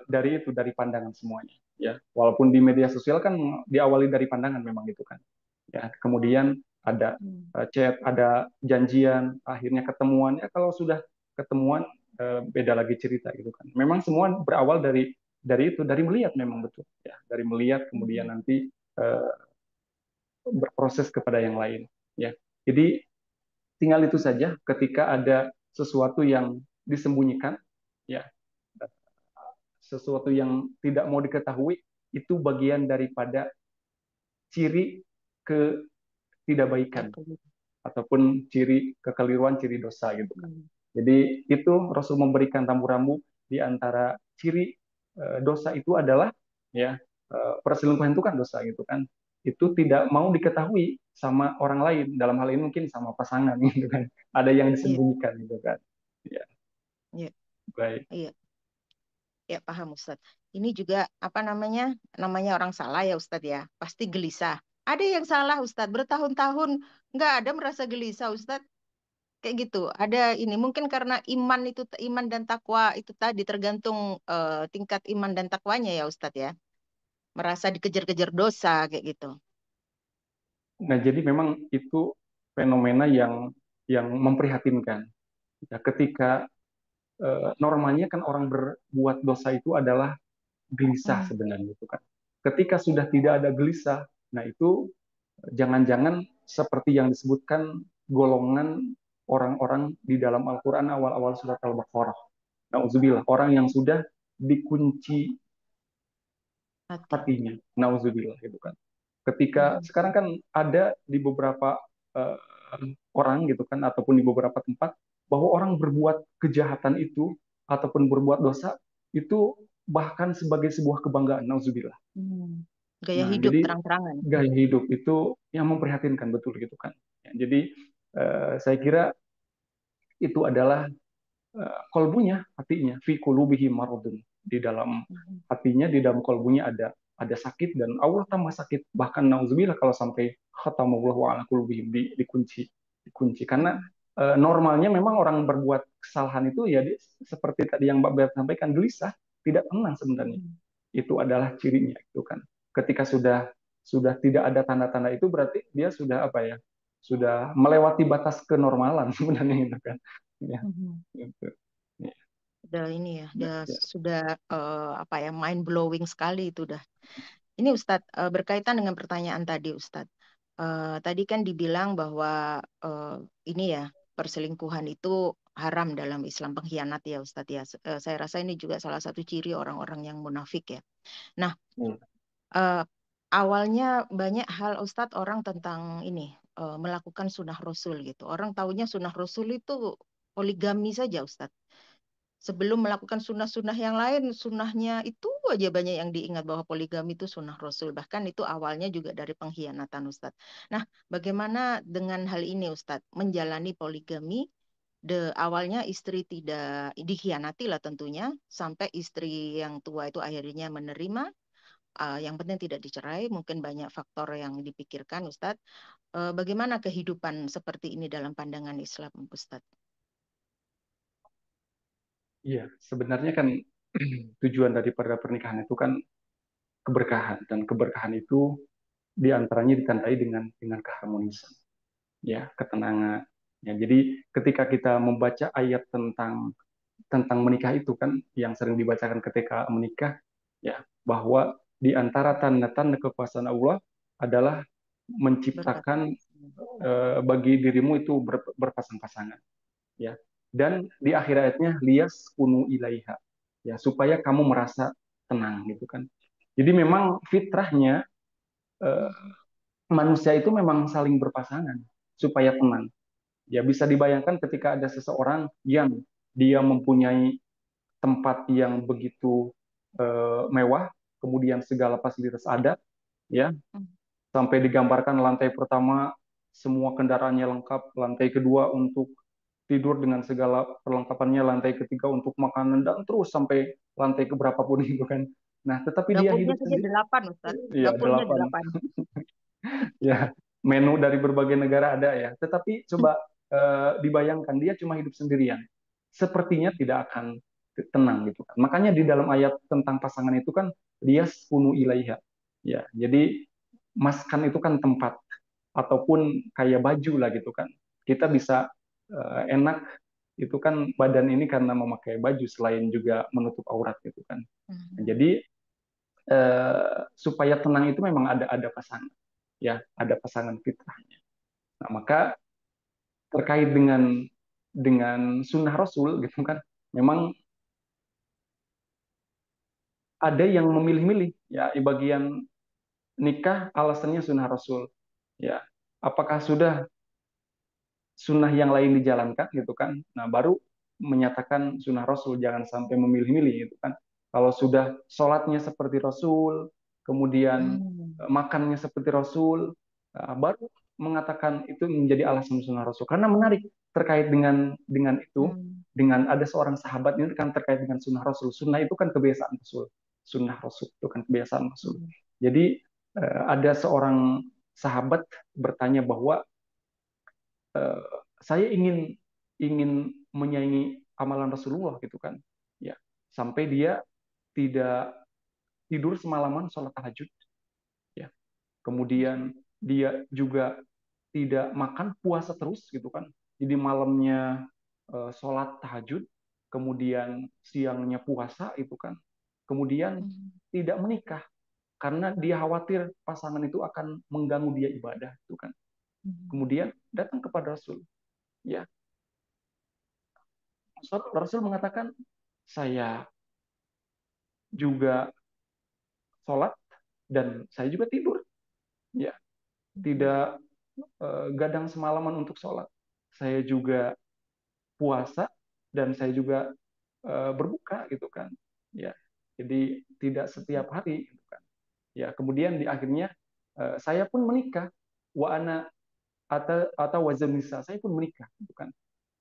dari itu dari pandangan semuanya, ya walaupun di media sosial kan diawali dari pandangan memang gitu kan. Ya, kemudian ada Mhm. chat, ada janjian, akhirnya ketemuan. Ya kalau sudah ketemuan, beda lagi cerita gitu kan. Memang semua berawal dari itu, dari melihat memang betul. Ya, dari melihat kemudian Mhm. nanti uh, berproses kepada yang lain. Ya, jadi tinggal itu saja. Ketika ada sesuatu yang disembunyikan, ya sesuatu yang tidak mau diketahui, itu bagian daripada ciri ketidakbaikan Betul. ataupun ciri kekeliruan, ciri dosa gitu kan. Hmm. Jadi itu Rasul memberikan rambu-rambu di antara ciri dosa itu adalah ya perselingkuhan itu kan dosa gitu kan. Itu Hmm. tidak mau diketahui sama orang lain. Dalam hal ini mungkin sama pasangan gitu kan. Ada yang Iya, disembunyikan gitu kan. Ya, iya, baik. iya. Ya, paham Ustadz. Ini juga apa namanya orang salah ya Ustadz ya. Pasti gelisah. Ada yang salah Ustadz, bertahun-tahun nggak ada merasa gelisah Ustadz. Kayak gitu. Ada ini mungkin karena iman dan takwa itu tadi tergantung tingkat iman dan takwanya ya Ustadz ya. Merasa dikejar-kejar dosa kayak gitu. Nah, jadi memang itu fenomena yang memprihatinkan. Ya, ketika normalnya kan orang berbuat dosa itu adalah gelisah Hmm. sebenarnya itu kan. Ketika sudah tidak ada gelisah, nah itu jangan-jangan seperti yang disebutkan golongan orang-orang di dalam Al-Quran awal-awal surat Al-Baqarah. Nauzubillah, orang yang sudah dikunci Hati. hatinya. Nauzubillah gitu kan. Ketika Hmm. sekarang kan ada di beberapa uh, orang gitu kan ataupun di beberapa tempat bahwa orang berbuat kejahatan itu ataupun berbuat dosa itu bahkan sebagai sebuah kebanggaan. Nauzubillah. Hmm. Gaya Nah, hidup jadi terang-terangan. gaya hidup itu yang memprihatinkan betul gitu kan. Ya, jadi saya kira itu adalah kolbunya, hatinya, fi qulubihim maradun. Di dalam Hmm. hatinya, di dalam kolbunya ada sakit dan Allah tambah sakit. Bahkan nauzubillah kalau sampai khatamullahu ala qulubihim dikunci, dikunci. Karena Hmm. normalnya memang orang berbuat kesalahan itu ya seperti tadi yang Mbak Beb sampaikan gelisah, tidak tenang sebenarnya. Hmm. Itu adalah cirinya itu kan. Ketika sudah tidak ada tanda-tanda itu berarti dia sudah apa ya? Sudah melewati batas kenormalan sebenarnya itu kan. Ya, Hmm. gitu. Ya, Udah ini ya, ya, ya. sudah apa ya mind blowing sekali itu udah. Ini Ustadz, berkaitan dengan pertanyaan tadi Ustadz. Tadi kan dibilang bahwa eh, ini ya perselingkuhan itu haram dalam Islam, pengkhianat ya Ustadz ya. Saya rasa ini juga salah satu ciri orang-orang yang munafik ya. Nah, Hmm. eh, awalnya banyak hal Ustadz orang tentang ini melakukan sunnah Rasul gitu. Orang taunya sunnah Rasul itu poligami saja Ustadz. Sebelum melakukan sunnah-sunnah yang lain, sunnahnya itu aja banyak yang diingat bahwa poligami itu sunnah Rasul. Bahkan itu awalnya juga dari pengkhianatan Ustadz. Nah, bagaimana dengan hal ini Ustadz? Menjalani poligami, awalnya istri tidak dikhianati lah tentunya, sampai istri yang tua itu akhirnya menerima, yang penting tidak dicerai, mungkin banyak faktor yang dipikirkan Ustadz. Bagaimana kehidupan seperti ini dalam pandangan Islam Ustadz? Iya, sebenarnya kan tujuan daripada pernikahan itu kan keberkahan dan keberkahan itu diantaranya ditandai dengan keharmonisan, ya, ketenangan. Ya, jadi ketika kita membaca ayat tentang menikah itu kan yang sering dibacakan ketika menikah, ya, bahwa di antara tanda-tanda kekuasaan Allah adalah menciptakan Berpasang. bagi dirimu itu berpasang-pasangan, ya. Dan di akhir ayatnya lias kunu ilaiha, ya, supaya kamu merasa tenang gitu kan. Jadi memang fitrahnya eh, manusia itu memang saling berpasangan supaya tenang. Ya bisa dibayangkan ketika ada seseorang yang dia mempunyai tempat yang begitu mewah, kemudian segala fasilitas ada, ya, sampai digambarkan lantai pertama semua kendaraannya lengkap, lantai kedua untuk tidur dengan segala perlengkapannya, lantai ketiga untuk makanan dan terus sampai lantai keberapa pun itu kan. Nah, tetapi dia Dapurnya hidup saja sendiri, 8, Ustaz. ya Dapurnya 8, 8. ya menu dari berbagai negara ada ya. Tetapi coba dibayangkan dia cuma hidup sendirian, sepertinya tidak akan tenang gitu kan. Makanya di dalam ayat tentang pasangan itu kan dia kunu ilaiha. Ya, jadi maskan itu kan tempat ataupun kayak baju lah gitu kan. Kita bisa enak itu kan badan ini karena memakai baju selain juga menutup aurat gitu kan. Jadi supaya tenang itu memang ada pasangan, ya, ada pasangan fitrahnya. Nah, maka terkait dengan sunnah Rasul gitu kan, memang ada yang memilih-milih ya di bagian nikah alasannya sunnah Rasul, ya. Apakah sudah sunnah yang lain dijalankan gitu kan. Nah, baru menyatakan sunnah Rasul, jangan sampai memilih-milih gitu kan. Kalau sudah sholatnya seperti Rasul, kemudian Hmm. makannya seperti Rasul, baru mengatakan itu menjadi alasan sunnah Rasul. Karena menarik terkait dengan itu, Hmm. dengan ada seorang sahabat ini kan terkait dengan sunnah Rasul. Sunnah itu kan kebiasaan Rasul. Sunnah Rasul itu kan kebiasaan Rasul. Hmm. Jadi ada seorang sahabat bertanya bahwa eh, saya ingin ingin menyaingi amalan Rasulullah gitu kan, ya, sampai dia tidak tidur semalaman sholat tahajud, ya, kemudian dia juga tidak makan, puasa terus gitu kan, jadi malamnya sholat tahajud, kemudian siangnya puasa itu kan, kemudian Hmm. tidak menikah karena dia khawatir pasangan itu akan mengganggu dia ibadah itu kan, Hmm. kemudian datang kepada Rasul, ya, Rasul mengatakan, saya juga sholat dan saya juga tidur, ya, tidak gadang semalaman untuk sholat. Saya juga puasa dan saya juga berbuka gitu kan, ya. Jadi tidak setiap hari gitu kan. Ya, kemudian di akhirnya saya pun menikah, wa ana atau wazamisa, saya pun menikah gitu kan.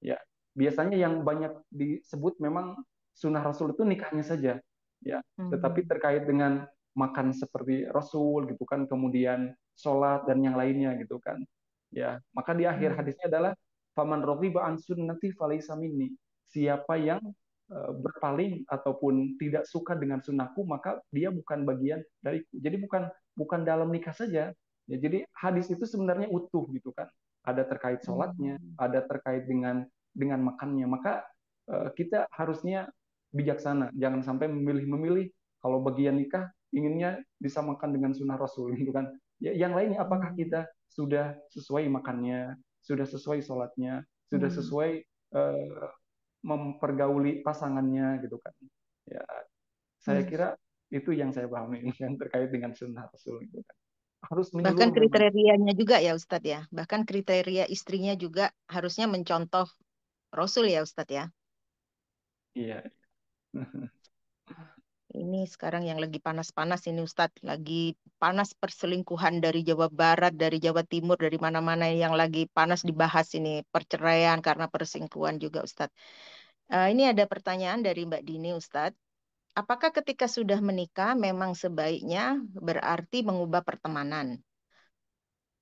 Ya, biasanya yang banyak disebut memang sunnah Rasul itu nikahnya saja, ya. Tetapi Hmm. terkait dengan makan seperti Rasul gitu kan, kemudian sholat dan yang lainnya gitu kan, ya. Maka di akhir Hmm. hadisnya adalah faman raghiba an sunnati falaysa minni. Siapa yang berpaling ataupun tidak suka dengan sunnahku, maka dia bukan bagian dariku. Jadi bukan bukan dalam nikah saja. Ya, jadi hadis itu sebenarnya utuh gitu kan, ada terkait sholatnya, Hmm. ada terkait dengan makannya. Maka kita harusnya bijaksana, jangan sampai memilih-memilih. Kalau bagian nikah inginnya bisa makan dengan sunnah Rasul, gitu kan. Ya, yang lainnya apakah Hmm. kita sudah sesuai makannya, sudah sesuai sholatnya, sudah Hmm. sesuai mempergauli pasangannya, gitu kan. Ya, saya Hmm. kira itu yang saya pahami yang terkait dengan sunnah Rasul, gitu kan. Harus Bahkan menyeluruh memang. kriterianya juga ya Ustadz ya. Bahkan kriteria istrinya juga harusnya mencontoh Rasul ya Ustadz ya. Iya. Ini sekarang yang lagi panas-panas ini Ustadz. Lagi panas perselingkuhan dari Jawa Barat, dari Jawa Timur, dari mana-mana yang lagi panas dibahas ini. Perceraian karena perselingkuhan juga Ustadz. Ini ada pertanyaan dari Mbak Dini Ustadz. Apakah ketika sudah menikah memang sebaiknya berarti mengubah pertemanan?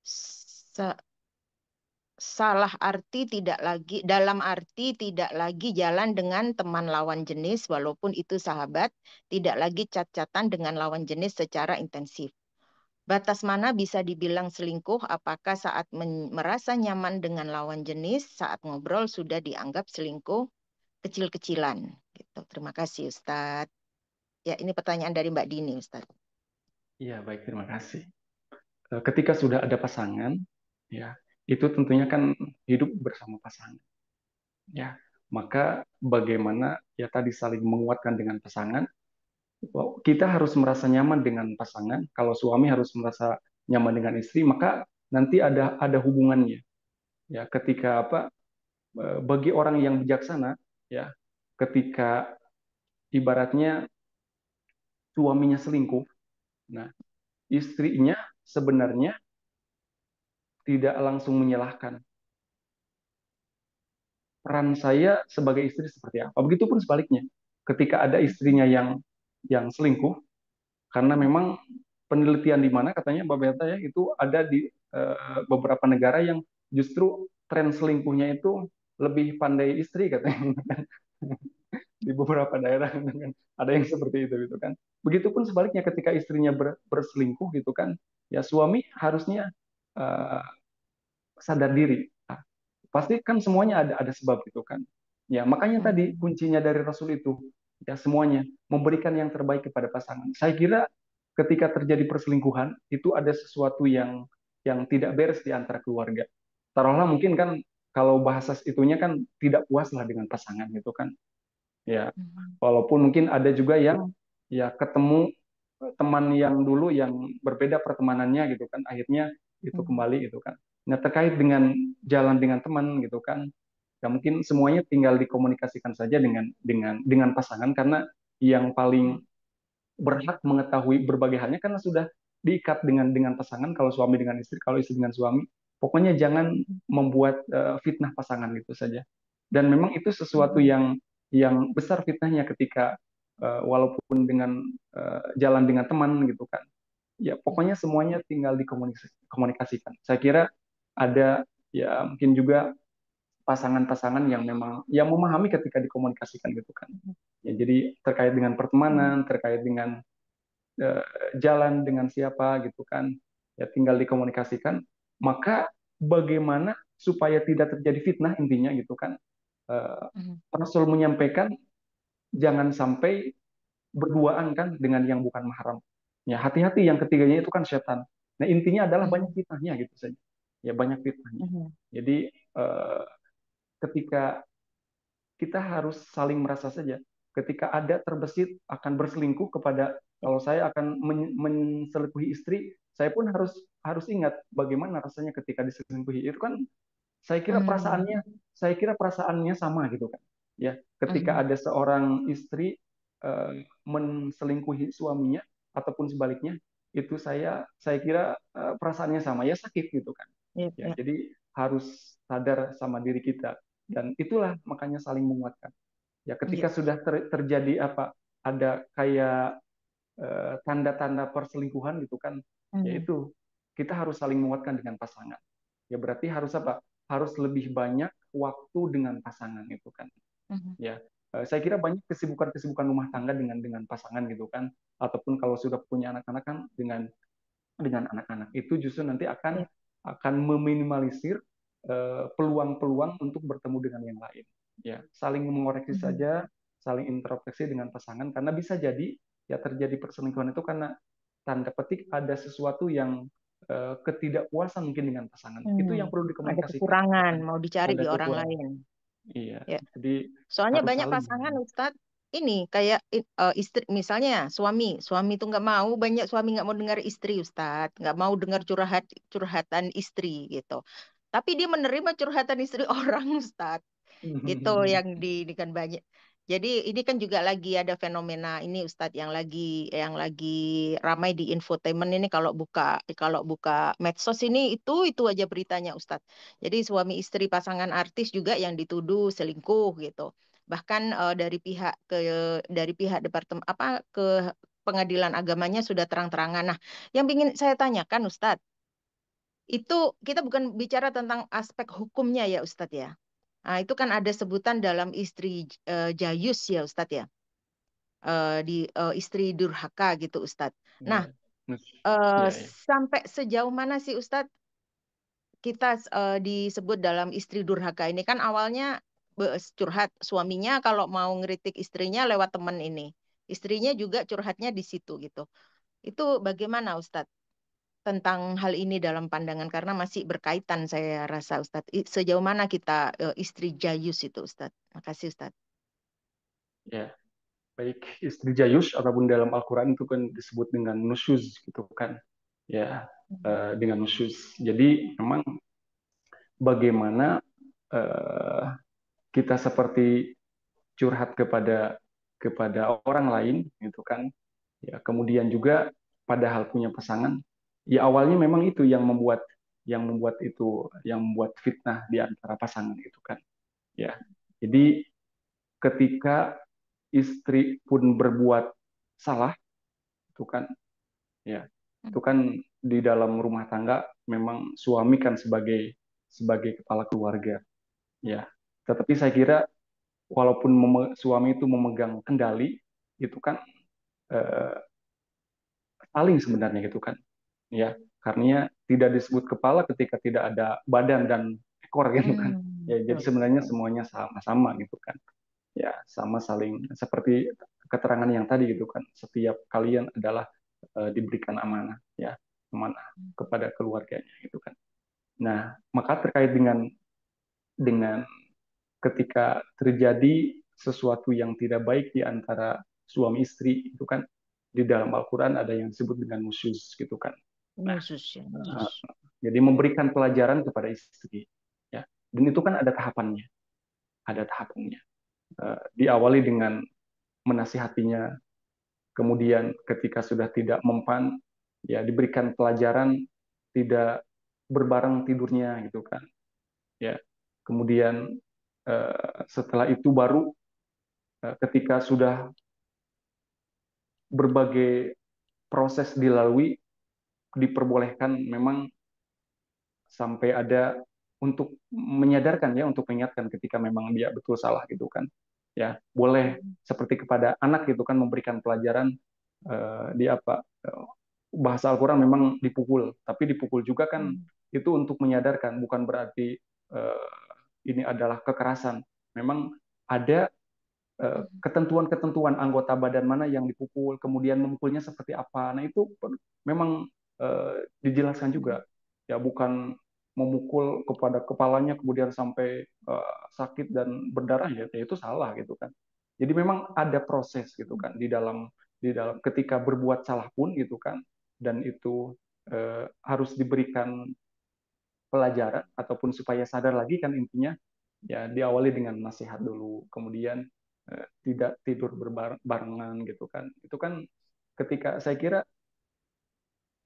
Sa- Salah arti tidak lagi, dalam arti tidak lagi jalan dengan teman lawan jenis walaupun itu sahabat, tidak lagi cat-catan dengan lawan jenis secara intensif. Batas mana bisa dibilang selingkuh? Apakah saat merasa nyaman dengan lawan jenis, saat ngobrol sudah dianggap selingkuh kecil-kecilan? Gitu. Terima kasih Ustadz. Ya, ini pertanyaan dari Mbak Dini Ustadz. Iya, baik, terima kasih. Ketika sudah ada pasangan, ya, itu tentunya kan hidup bersama pasangan, ya. Maka bagaimana ya tadi saling menguatkan dengan pasangan, kita harus merasa nyaman dengan pasangan. Kalau suami harus merasa nyaman dengan istri, maka nanti ada hubungannya. Ya, ketika apa? Bagi orang yang bijaksana, ya, ketika ibaratnya suaminya selingkuh, nah istrinya sebenarnya tidak langsung menyalahkan peran saya sebagai istri seperti apa. Begitupun sebaliknya, ketika ada istrinya yang selingkuh, karena memang penelitian di mana katanya Mbak Beta ya itu ada di beberapa negara yang justru tren selingkuhnya itu lebih pandai istri katanya di beberapa daerah kan ada yang seperti itu gitu kan. Begitupun sebaliknya ketika istrinya berselingkuh gitu kan, ya suami harusnya uh, sadar diri. Nah, pasti kan semuanya ada sebab gitu kan. Ya, makanya tadi Hmm. kuncinya dari Rasul itu ya semuanya memberikan yang terbaik kepada pasangan. Saya kira ketika terjadi perselingkuhan itu ada sesuatu yang tidak beres di antara keluarga. Taruhlah mungkin kan kalau bahasa itunya kan tidak puas lah dengan pasangan gitu kan. Ya, Hmm. walaupun mungkin ada juga yang ya ketemu teman yang dulu yang berbeda pertemanannya gitu kan, akhirnya itu Hmm. kembali gitu kan. Nah, terkait dengan jalan dengan teman gitu kan, ya mungkin semuanya tinggal dikomunikasikan saja dengan pasangan, karena yang paling berhak mengetahui berbagai halnya karena sudah diikat dengan pasangan, kalau suami dengan istri, kalau istri dengan suami. Pokoknya jangan membuat fitnah pasangan gitu saja. Dan memang itu sesuatu yang besar fitnahnya ketika walaupun dengan jalan dengan teman gitu kan. Ya pokoknya semuanya tinggal dikomunikasikan. Saya kira ada ya mungkin juga pasangan-pasangan yang memang yang memahami ketika dikomunikasikan gitu kan. Ya, jadi terkait dengan pertemanan, terkait dengan eh, jalan dengan siapa gitu kan, ya tinggal dikomunikasikan. Maka bagaimana supaya tidak terjadi fitnah intinya gitu kan. Eh, Rasul menyampaikan jangan sampai berduaan kan dengan yang bukan mahram. Ya hati-hati, yang ketiganya itu kan setan. Nah intinya adalah banyak fitnahnya gitu saja. Ya banyak fitnahnya. Jadi ketika kita harus saling merasa saja. Ketika ada terbesit akan berselingkuh kepada, kalau saya akan menselingkuhi istri, saya pun harus ingat bagaimana rasanya ketika diselingkuhi. Itu kan saya kira perasaannya sama gitu kan. Ya, ketika ada seorang istri eh, menselingkuhi suaminya ataupun sebaliknya, itu saya kira perasaannya sama, ya sakit gitu kan. Ya, jadi harus sadar sama diri kita, dan itulah makanya saling menguatkan. Ya, ketika sudah terjadi ada kayak tanda-tanda perselingkuhan gitu kan, yaitu kita harus saling menguatkan dengan pasangan. Ya berarti harus apa? Harus lebih banyak waktu dengan pasangan itu kan. Ya, saya kira banyak kesibukan-kesibukan rumah tangga dengan pasangan gitu kan, ataupun kalau sudah punya anak-anak kan dengan anak-anak itu justru nanti akan meminimalisir peluang-peluang untuk bertemu dengan yang lain. Ya, saling mengoreksi saja, saling introspeksi dengan pasangan, karena bisa jadi ya terjadi perselingkuhan itu karena tanda petik ada sesuatu yang ketidakpuasan mungkin dengan pasangan. Itu yang perlu Ada dikomunikasikan gitu kekurangan, kan. mau dicari Ada di orang kekurangan. lain. Iya, Ya. jadi Soalnya harus banyak saling. pasangan Ustadz ini kayak istri misalnya suami itu nggak mau, banyak suami nggak mau dengar istri Ustadz, nggak mau dengar curhatan istri gitu. Tapi dia menerima curhatan istri orang Ustadz. Itu yang ini kan banyak. Jadi ini kan juga lagi ada fenomena ini Ustadz yang lagi ramai di infotainment ini, kalau buka medsos ini itu aja beritanya Ustadz. Jadi suami istri pasangan artis juga yang dituduh selingkuh gitu. Bahkan dari pihak departemen ke pengadilan agamanya sudah terang-terangan. Nah, yang ingin saya tanyakan Ustadz, itu kita bukan bicara tentang aspek hukumnya ya Ustadz ya. Nah, itu kan ada sebutan dalam istri jayus ya Ustadz ya. Istri durhaka gitu Ustadz. Nah, Ya, eh, ya, ya. sampai sejauh mana sih Ustadz kita disebut dalam istri durhaka ini, kan awalnya curhat suaminya kalau mau ngeritik istrinya lewat temen ini. Istrinya juga curhatnya di situ gitu. Itu bagaimana Ustadz tentang hal ini dalam pandangan, karena masih berkaitan saya rasa Ustadz. Sejauh mana kita istri jayus itu Ustadz. Makasih Ustadz. Ya. Baik istri Jayus ataupun dalam Al-Quran itu kan disebut dengan nusyuz gitu kan. Ya, dengan nusyuz. Jadi memang bagaimana eh, kita seperti curhat kepada kepada orang lain gitu kan. Ya, kemudian juga padahal punya pasangan, ya awalnya memang itu yang membuat fitnah di antara pasangan itu kan. Ya. Jadi ketika istri pun berbuat salah itu kan, ya itu kan di dalam rumah tangga memang suami kan sebagai sebagai kepala keluarga, ya. Tetapi saya kira walaupun suami itu memegang kendali itu kan eh, saling sebenarnya gitu kan, ya, karena tidak disebut kepala ketika tidak ada badan dan ekor gitu kan. Ya jadi Betul, sebenarnya betul. semuanya sama-sama gitu kan, ya sama saling seperti keterangan yang tadi gitu kan, setiap kalian adalah diberikan amanah, ya, amanah kepada keluarganya gitu kan. Nah maka terkait dengan ketika terjadi sesuatu yang tidak baik di antara suami istri itu kan, di dalam Al-Quran ada yang disebut dengan nusyuz gitu kan. Nah Khusus ya, khusus. Jadi memberikan pelajaran kepada istri, ya. Dan itu kan ada tahapannya, ada tahapannya. Diawali dengan menasihatinya, kemudian ketika sudah tidak mempan, ya diberikan pelajaran tidak berbareng tidurnya gitu kan, ya. Kemudian setelah itu baru ketika sudah berbagai proses dilalui, diperbolehkan memang sampai ada untuk menyadarkan, ya, untuk mengingatkan ketika memang dia betul salah gitu kan, ya. Boleh seperti kepada anak gitu kan, memberikan pelajaran di apa, bahasa Al-Quran memang dipukul, tapi dipukul juga kan itu untuk menyadarkan, bukan berarti eh, ini adalah kekerasan. Memang ada ketentuan-ketentuan anggota badan mana yang dipukul, kemudian memukulnya seperti apa. Nah, itu memang dijelaskan juga. Ya, bukan memukul kepada kepalanya kemudian sampai sakit dan berdarah, ya, ya itu salah gitu kan. Jadi memang ada proses gitu kan di dalam ketika berbuat salah pun gitu kan, dan itu harus diberikan pelajaran ataupun supaya sadar lagi kan intinya, ya diawali dengan nasihat dulu, kemudian tidak tidur berbarengan gitu kan. Itu kan ketika saya kira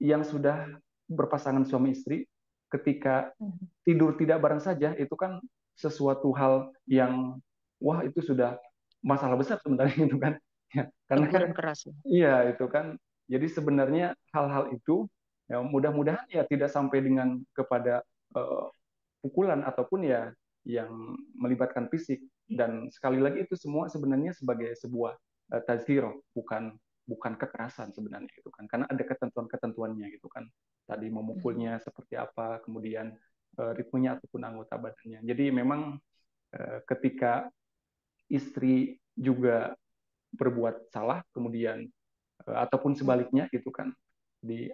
yang sudah berpasangan suami istri, ketika tidur tidak bareng saja itu kan sesuatu hal yang wah, itu sudah masalah besar sebenarnya itu kan. Ya, karena kan Teguran keras ya. iya itu kan. Jadi sebenarnya hal-hal itu, ya mudah-mudahan ya tidak sampai dengan kepada eh, pukulan ataupun ya yang melibatkan fisik. Dan sekali lagi itu semua sebenarnya sebagai sebuah tazkirah, bukan bukan kekerasan sebenarnya gitu kan, karena ada ketentuan-ketentuannya gitu kan, tadi memukulnya seperti apa, kemudian ritmenya ataupun anggota badannya. Jadi memang ketika istri juga berbuat salah kemudian ataupun sebaliknya gitu kan, di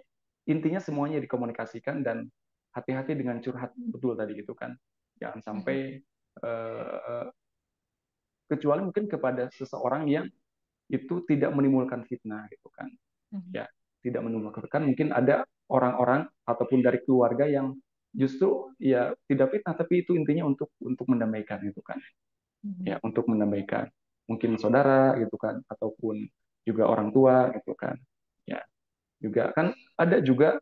intinya semuanya dikomunikasikan, dan hati-hati dengan curhat betul tadi gitu kan, jangan sampai eh, kecuali mungkin kepada seseorang yang itu tidak menimbulkan fitnah gitu kan, ya, tidak menimbulkan fitnah. Mungkin ada orang-orang ataupun dari keluarga yang justru ya tidak fitnah, tapi itu intinya untuk mendamaikan gitu kan, ya, untuk mendamaikan mungkin saudara gitu kan, ataupun juga orang tua gitu kan, ya. Juga kan ada juga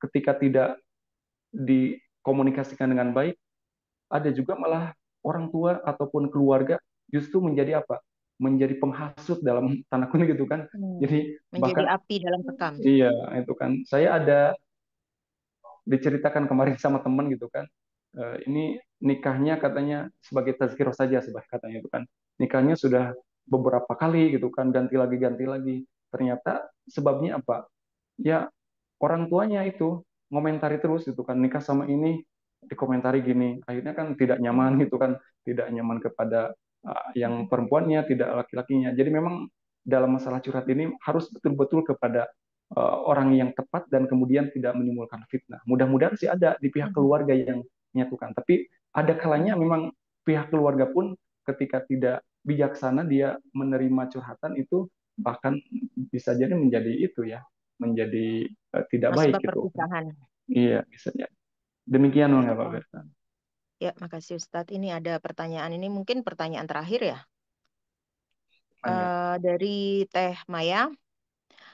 ketika tidak dikomunikasikan dengan baik, ada juga malah orang tua ataupun keluarga justru menjadi apa? Menjadi penghasut dalam tanda kutip gitu kan. Jadi Menjadi bahkan api dalam sekam. iya itu kan. Saya ada diceritakan kemarin sama teman gitu kan. Ini nikahnya katanya sebagai tazkirah saja sebagai katanya itu kan. Nikahnya sudah beberapa kali gitu kan, ganti lagi ganti lagi. Ternyata sebabnya apa? Ya orang tuanya itu ngomentari terus itu kan, nikah sama ini dikomentari gini, akhirnya kan tidak nyaman gitu kan, tidak nyaman kepada yang perempuannya, tidak laki-lakinya. Jadi memang dalam masalah curhat ini harus betul-betul kepada orang yang tepat dan kemudian tidak menimbulkan fitnah. Mudah-mudahan sih ada di pihak keluarga yang menyatukan, tapi ada kalanya memang pihak keluarga pun ketika tidak bijaksana dia menerima curhatan itu, bahkan bisa jadi menjadi itu ya, menjadi tidak baik Asbab gitu. perpisahan. Iya, bisa jadi. Demikian Ya, Bang Pak oh. Berta. Ya, makasih Ustadz. Ini ada pertanyaan, ini mungkin pertanyaan terakhir ya. Mangga. Dari Teh Maya.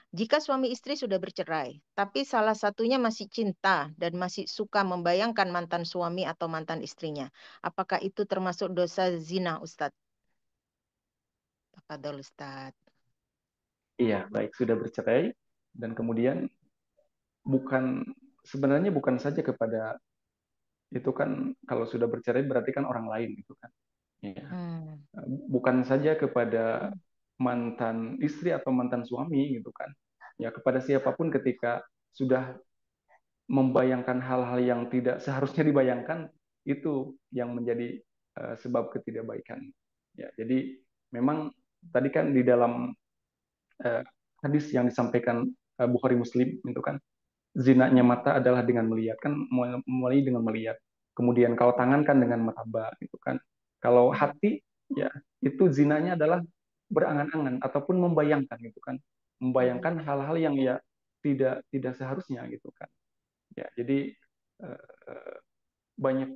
Jika suami istri sudah bercerai, tapi salah satunya masih cinta dan masih suka membayangkan mantan suami atau mantan istrinya, apakah itu termasuk dosa zina, Ustadz? Tafadhol, Ustadz. Iya, baik, sudah bercerai dan kemudian bukan, sebenarnya bukan saja kepada itu kan, kalau sudah bercerai berarti kan orang lain gitu kan. Iya. Hmm. Bukan saja kepada mantan istri atau mantan suami gitu kan. Ya, kepada siapapun ketika sudah membayangkan hal-hal yang tidak seharusnya dibayangkan, itu yang menjadi sebab ketidakbaikan. Ya, jadi memang tadi kan di dalam uh, hadis yang disampaikan Bukhari Muslim itu kan, zinanya mata adalah dengan melihat kan, mulai dengan melihat. Kemudian kalau tangan kan dengan meraba gitu kan. Kalau hati ya itu zinanya adalah berangan-angan ataupun membayangkan gitu kan. Membayangkan hal-hal yang ya tidak tidak seharusnya gitu kan. Ya, jadi eh, banyak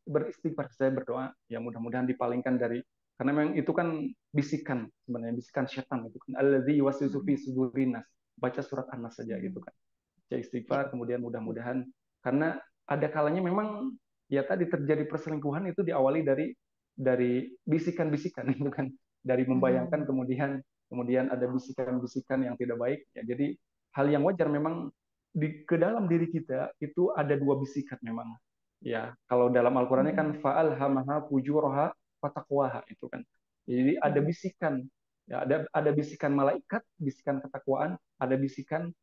beristighfar, saya berdoa ya mudah-mudahan dipalingkan dari, karena memang itu kan bisikan, sebenarnya bisikan setan itu kan, alladzi yuwaswisu fi sudurin nas, baca surat An-Nas saja gitu kan, baca Ya. istighfar, kemudian mudah-mudahan, karena ada kalanya memang ya tadi terjadi perselingkuhan itu diawali dari bisikan-bisikan itu kan, dari membayangkan, kemudian kemudian ada bisikan-bisikan yang tidak baik ya. Jadi hal yang wajar memang ke dalam diri kita itu ada dua bisikan memang. Ya, kalau dalam Al-Qur'annya kan fa'alhamaha fujuraha fataqwaha itu kan. Jadi ada bisikan, ya ada bisikan malaikat, bisikan ketakwaan, ada bisikan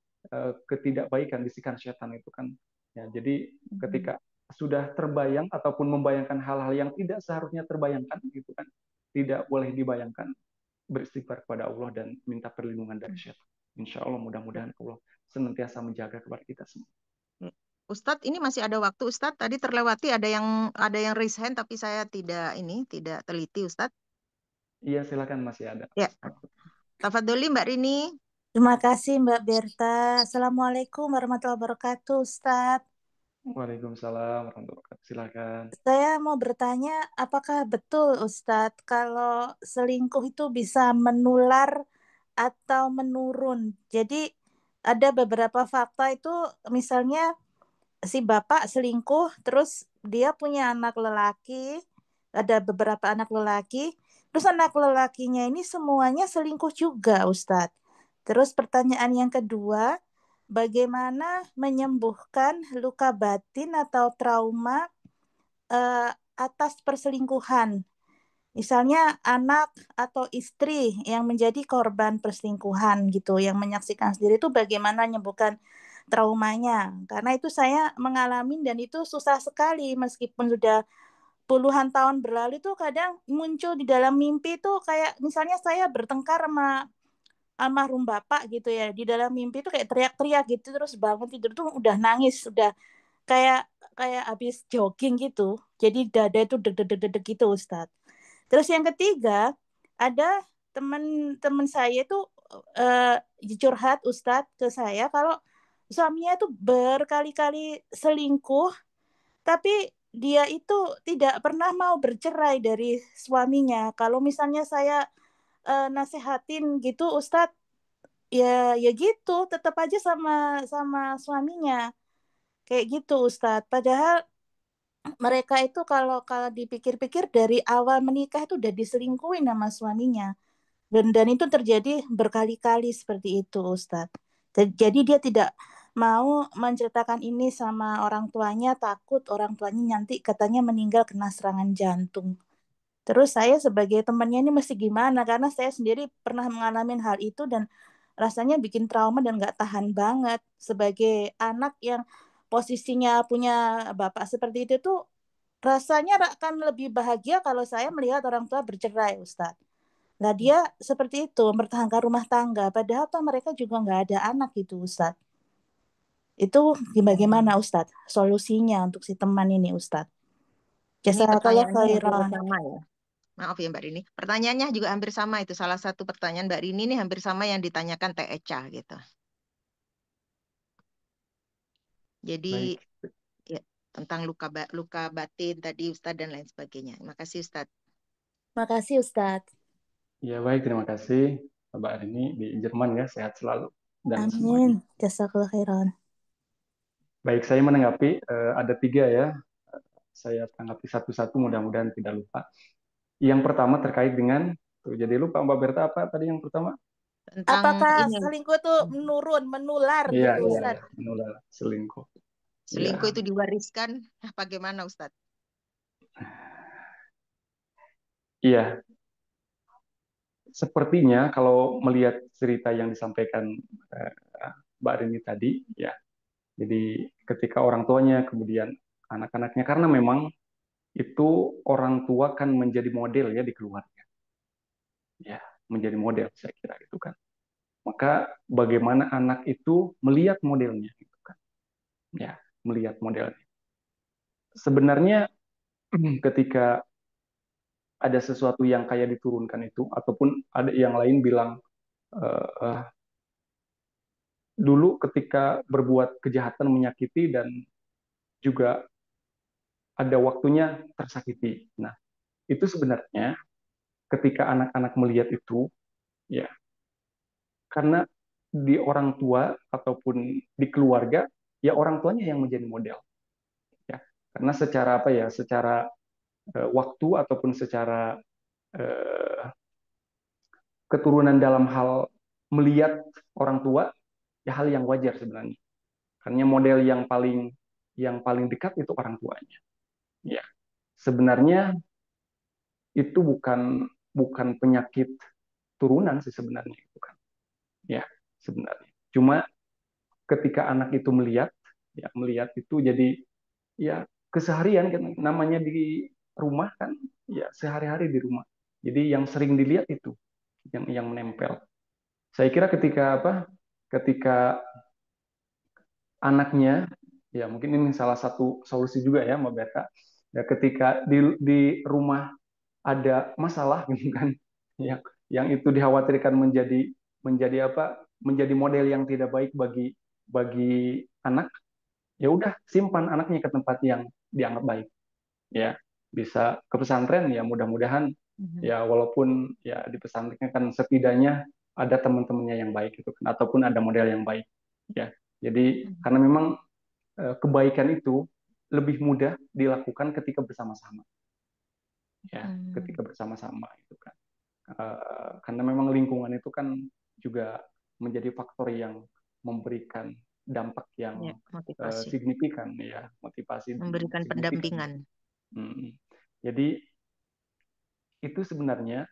ketidakbaikan, bisikan setan itu kan. Ya, jadi ketika sudah terbayang ataupun membayangkan hal-hal yang tidak seharusnya terbayangkan gitu kan, tidak boleh dibayangkan, beristighfar kepada Allah dan minta perlindungan dari syaitan. Insya Allah mudah-mudahan Allah senantiasa menjaga kepada kita semua. Ustadz, ini masih ada waktu, Ustadz. Tadi terlewati ada yang raise hand tapi saya tidak teliti, Ustadz. Iya silakan, masih ada Ya, waktu. tafadholi Mbak Rini. Terima kasih Mbak Berta. Assalamualaikum warahmatullahi wabarakatuh, Ustadz. Waalaikumsalam warahmatullahi wabarakatuh. Silakan. Saya mau bertanya, apakah betul Ustadz kalau selingkuh itu bisa menular atau menurun? Jadi ada beberapa fakta itu, misalnya si bapak selingkuh, terus dia punya anak lelaki, ada beberapa anak lelaki, terus anak lelakinya ini semuanya selingkuh juga, Ustadz. Terus pertanyaan yang kedua, bagaimana menyembuhkan luka batin atau trauma atas perselingkuhan? Misalnya anak atau istri yang menjadi korban perselingkuhan gitu, yang menyaksikan sendiri itu bagaimana menyembuhkan traumanya. Karena itu saya mengalami dan itu susah sekali meskipun sudah puluhan tahun berlalu itu kadang muncul di dalam mimpi itu kayak misalnya saya bertengkar sama almarhum bapak gitu ya. Di dalam mimpi itu kayak teriak-teriak gitu terus bangun tidur tuh udah nangis, udah kayak kayak habis jogging gitu. Jadi dada itu deg-deg gitu, Ustadz. Terus yang ketiga, ada teman-teman saya itu eh, curhat Ustadz ke saya kalau suaminya itu berkali-kali selingkuh, tapi dia itu tidak pernah mau bercerai dari suaminya. Kalau misalnya saya nasehatin gitu, Ustadz, ya gitu, tetap aja sama sama suaminya. Kayak gitu, Ustadz. Padahal mereka itu kalau kalau dipikir-pikir dari awal menikah itu udah diselingkuhin sama suaminya. Dan itu terjadi berkali-kali seperti itu, Ustadz. Jadi dia tidak mau menceritakan ini sama orang tuanya, takut orang tuanya nanti katanya meninggal kena serangan jantung. Terus saya sebagai temannya ini mesti gimana? Karena saya sendiri pernah mengalami hal itu dan rasanya bikin trauma dan gak tahan banget. Sebagai anak yang posisinya punya bapak seperti itu tuh rasanya akan lebih bahagia kalau saya melihat orang tua bercerai, Ustadz. Nah, dia seperti itu, mempertahankan rumah tangga. Padahal toh mereka juga nggak ada anak gitu, Ustadz. Itu bagaimana, Ustadz? Solusinya untuk si teman ini, Ustadz. Ini Jazakallah pertanyaannya hampir khairan. sama ya. Maaf ya Mbak Rini. Pertanyaannya juga hampir sama itu. Salah satu pertanyaan Mbak Rini ini hampir sama yang ditanyakan Teh Echa gitu. Jadi Baik. ya, tentang luka batin tadi Ustadz dan lain sebagainya. Terima kasih Ustadz. Makasih, Ustadz. Ya baik, terima kasih Mbak Arini di Jerman ya, sehat selalu dan Amin. semuanya. Jazakallah khairan. Baik, saya menanggapi ada tiga ya. Saya tanggapi satu-satu, mudah-mudahan tidak lupa. Yang pertama terkait dengan, tuh, jadi lupa Mbak Berta apa tadi yang pertama? Tentang Apakah ini selingkuh tuh menurun, menular Iya, gitu, iya, iya, Ustadz? menular selingkuh. Iya, selingkuh itu diwariskan, bagaimana Ustadz? iya. Sepertinya kalau melihat cerita yang disampaikan eh, Mbak Rini tadi, ya. Jadi ketika orang tuanya, kemudian anak-anaknya, karena memang itu orang tua kan menjadi model ya di keluarga, ya, menjadi model saya kira itu kan. Maka bagaimana anak itu melihat modelnya, gitu kan, ya, melihat modelnya. Sebenarnya ketika ada sesuatu yang kayak diturunkan itu, ataupun ada yang lain bilang eh, dulu ketika berbuat kejahatan menyakiti dan juga ada waktunya tersakiti. Nah, itu sebenarnya ketika anak-anak melihat itu, ya, karena di orang tua ataupun di keluarga, ya orang tuanya yang menjadi model, ya. Karena secara apa ya, secara waktu ataupun secara eh, keturunan dalam hal melihat orang tua, ya hal yang wajar sebenarnya. Karena model yang paling dekat itu orang tuanya. Ya, sebenarnya itu bukan bukan penyakit turunan sih sebenarnya, bukan. Ya, sebenarnya. Cuma ketika anak itu melihat, ya melihat itu jadi ya keseharian kan, namanya di rumah kan, ya sehari-hari di rumah. Jadi yang sering dilihat itu yang menempel. Saya kira ketika apa? Ketika anaknya, ya mungkin ini salah satu solusi juga ya Mbak Berta. Ya ketika di rumah ada masalah gitu kan, yang itu dikhawatirkan menjadi menjadi apa? Menjadi model yang tidak baik bagi bagi anak, ya udah simpan anaknya ke tempat yang dianggap baik. Ya, bisa ke pesantren ya mudah-mudahan ya walaupun ya di pesantren kan setidaknya ada teman-temannya yang baik gitu kan ataupun ada model yang baik ya. Jadi karena memang kebaikan itu lebih mudah dilakukan ketika bersama-sama ya, ketika bersama-sama itu kan. Karena memang lingkungan itu kan juga menjadi faktor yang memberikan dampak Ya, yang motivasi, signifikan ya, motivasi memberikan signifikan. pendampingan. Jadi itu sebenarnya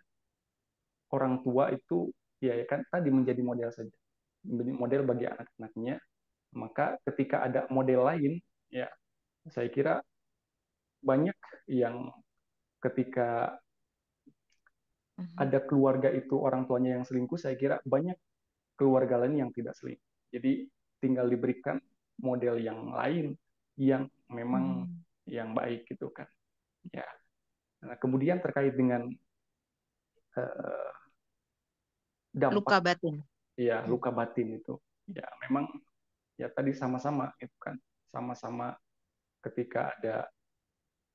orang tua itu ya kan tadi menjadi model saja, menjadi model bagi anak-anaknya. Maka ketika ada model lain, ya saya kira banyak yang ketika ada keluarga itu orang tuanya yang selingkuh, saya kira banyak keluarga lain yang tidak selingkuh. Jadi tinggal diberikan model yang lain yang memang yang baik gitu kan. Ya. Nah, kemudian terkait dengan dampak Luka batin. ya luka batin itu, ya memang ya tadi sama-sama itu kan, sama-sama ketika ada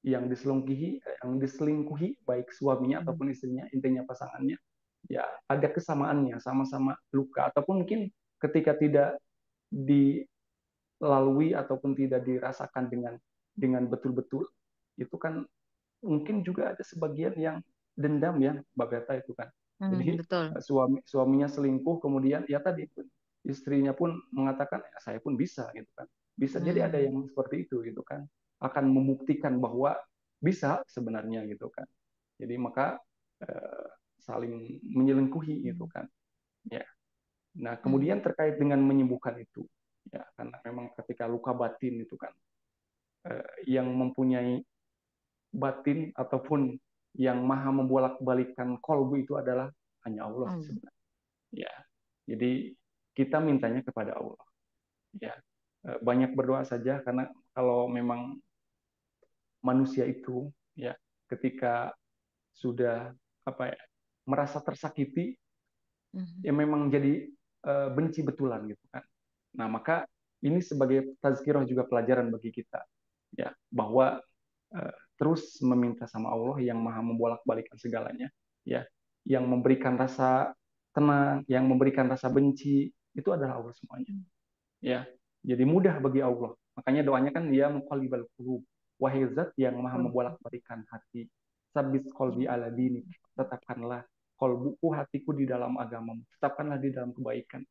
yang diselingkuhi baik suaminya ataupun istrinya, intinya pasangannya, ya ada kesamaannya, sama-sama luka ataupun mungkin ketika tidak dilalui ataupun tidak dirasakan dengan betul-betul, itu kan mungkin juga ada sebagian yang dendam ya Mbak Berta itu kan. Jadi Betul. suaminya selingkuh, kemudian ya tadi istrinya pun mengatakan ya, saya pun bisa gitu kan. Bisa jadi ada yang seperti itu gitu kan. Akan membuktikan bahwa bisa sebenarnya gitu kan. Jadi maka saling menyelingkuhi gitu kan. Ya. Nah, kemudian terkait dengan menyembuhkan itu, ya karena memang ketika luka batin itu kan yang mempunyai batin ataupun yang maha membolak-balikkan kolbu itu adalah hanya Allah sebenarnya. Ya, jadi kita mintanya kepada Allah. Ya, banyak berdoa saja karena kalau memang manusia itu ya ketika sudah apa ya merasa tersakiti ya memang jadi benci betulan gitu kan. Nah, maka ini sebagai tazkirah juga pelajaran bagi kita ya bahwa terus meminta sama Allah yang maha membolak-balikkan segalanya ya, yang memberikan rasa tenang, yang memberikan rasa benci itu adalah Allah semuanya ya. Jadi mudah bagi Allah. Makanya doanya kan ya muqallibal qulub, wahai zat yang maha membolak-balikkan hati, sabit qalbi ala dinik, tetapkanlah kolbuku, hatiku di dalam agamamu, tetapkanlah di dalam kebaikan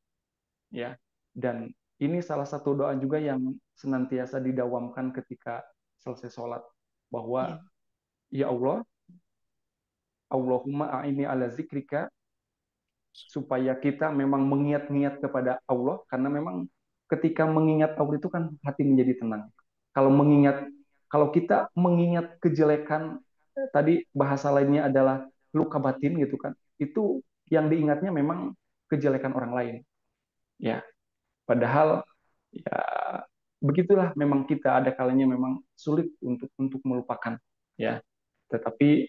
ya. Dan ini salah satu doa juga yang senantiasa didawamkan ketika selesai sholat, bahwa ya Allah, Allahumma a'ini ala zikrika, supaya kita memang mengingat-ingat kepada Allah, karena memang ketika mengingat Allah itu kan hati menjadi tenang. Kalau mengingat, kalau kita mengingat kejelekan, tadi bahasa lainnya adalah luka batin gitu kan, itu yang diingatnya memang kejelekan orang lain. Ya, padahal ya begitulah memang kita ada kalanya memang sulit untuk melupakan ya. Tetapi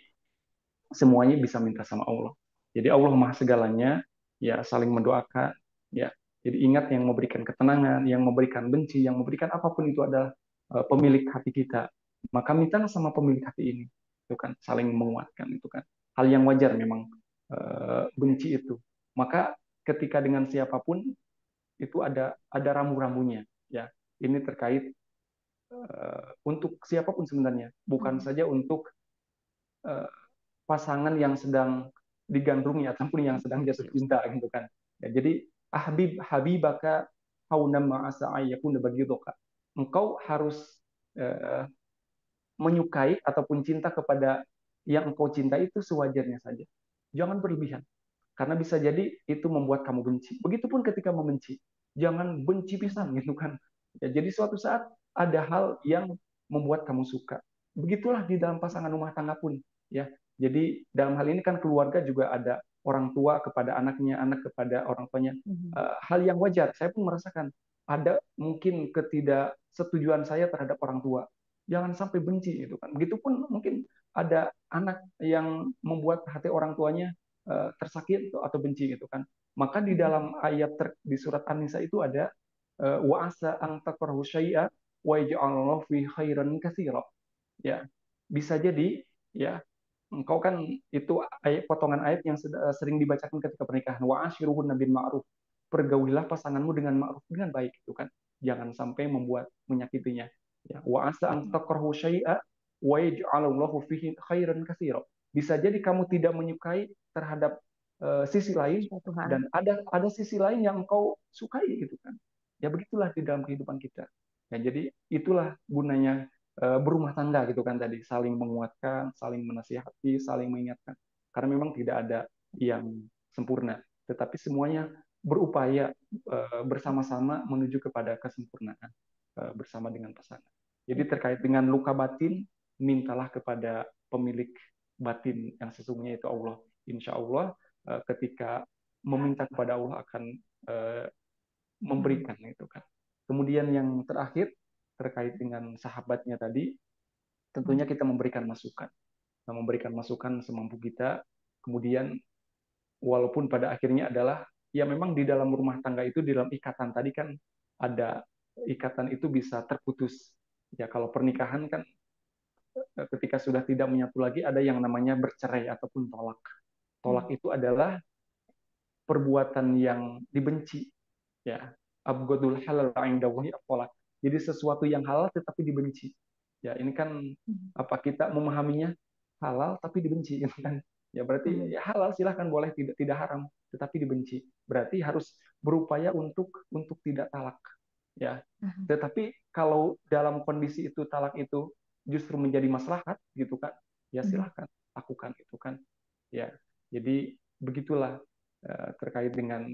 semuanya bisa minta sama Allah. Jadi Allah Maha segalanya, ya saling mendoakan, ya. Jadi ingat yang memberikan ketenangan, yang memberikan benci, yang memberikan apapun itu adalah pemilik hati kita, maka mintalah sama pemilik hati ini, itu kan saling menguatkan, itu kan hal yang wajar memang, benci itu. Maka ketika dengan siapapun itu ada rambu-rambunya, ya. Ini terkait untuk siapapun sebenarnya, bukan saja untuk eh, pasangan yang sedang digandrungi ataupun yang sedang jatuh cinta, gitu kan. Ya, jadi habibaka hauna ma'asa ayyakuna bagidaka. Engkau harus eh, menyukai ataupun cinta kepada yang engkau cintai itu sewajarnya saja. Jangan berlebihan. Karena bisa jadi itu membuat kamu benci. Begitupun ketika membenci. Jangan benci pisan, gitu kan. Ya, jadi suatu saat ada hal yang membuat kamu suka. Begitulah di dalam pasangan rumah tangga pun, ya. Jadi dalam hal ini kan keluarga juga ada orang tua kepada anaknya, anak kepada orang tuanya. Hal yang wajar. Saya pun merasakan ada mungkin ketidaksetujuan saya terhadap orang tua. Jangan sampai benci, gitu kan. Begitupun mungkin ada anak yang membuat hati orang tuanya tersakit atau benci, gitu kan. Maka di dalam ayat di surat An-Nisa itu ada wa asa an takrahu syai'a wa yaj'alallahu fi khairan katsira. Ya. Bisa jadi, ya, engkau kan itu potongan ayat yang sering dibacakan ketika pernikahan, wa ashiruhunna bil ma'ruf. Pergaulilah pasanganmu dengan ma'ruf, dengan baik, itu kan. Jangan sampai membuat menyakitinya. Ya, wa asa an takrahu syai'a wa yaj'alallahu fihi khairan katsira. Bisa jadi kamu tidak menyukai terhadap sisi lain, dan ada sisi lain yang engkau sukai, gitu kan. Ya begitulah di dalam kehidupan kita. Ya, jadi itulah gunanya berumah tangga, gitu kan, tadi saling menguatkan, saling menasihati, saling mengingatkan. Karena memang tidak ada yang sempurna, tetapi semuanya berupaya bersama-sama menuju kepada kesempurnaan bersama dengan pasangan. Jadi terkait dengan luka batin, mintalah kepada pemilik batin yang sesungguhnya itu Allah. Insya Allah ketika meminta kepada Allah akan memberikan, itu kan. Kemudian yang terakhir terkait dengan sahabatnya tadi, tentunya kita memberikan masukan. Nah, memberikan masukan semampu kita. Kemudian walaupun pada akhirnya adalah, ya memang di dalam rumah tangga itu, di dalam ikatan tadi kan ada ikatan itu bisa terputus. Ya kalau pernikahan kan ketika sudah tidak menyatu lagi ada yang namanya bercerai ataupun tolak. Tolak itu adalah perbuatan yang dibenci, ya. Abghadul halal indallahi at-tolak. Jadi sesuatu yang halal tetapi dibenci. Ya, ini kan apa kita memahaminya halal tapi dibenci, gitu kan. Ya berarti ya halal silahkan boleh, tidak tidak haram, tetapi dibenci. Berarti harus berupaya untuk tidak talak. Ya. Tetapi kalau dalam kondisi itu talak itu justru menjadi maslahat, gitu kan. Ya silahkan lakukan, itu kan. Ya. Jadi begitulah terkait dengan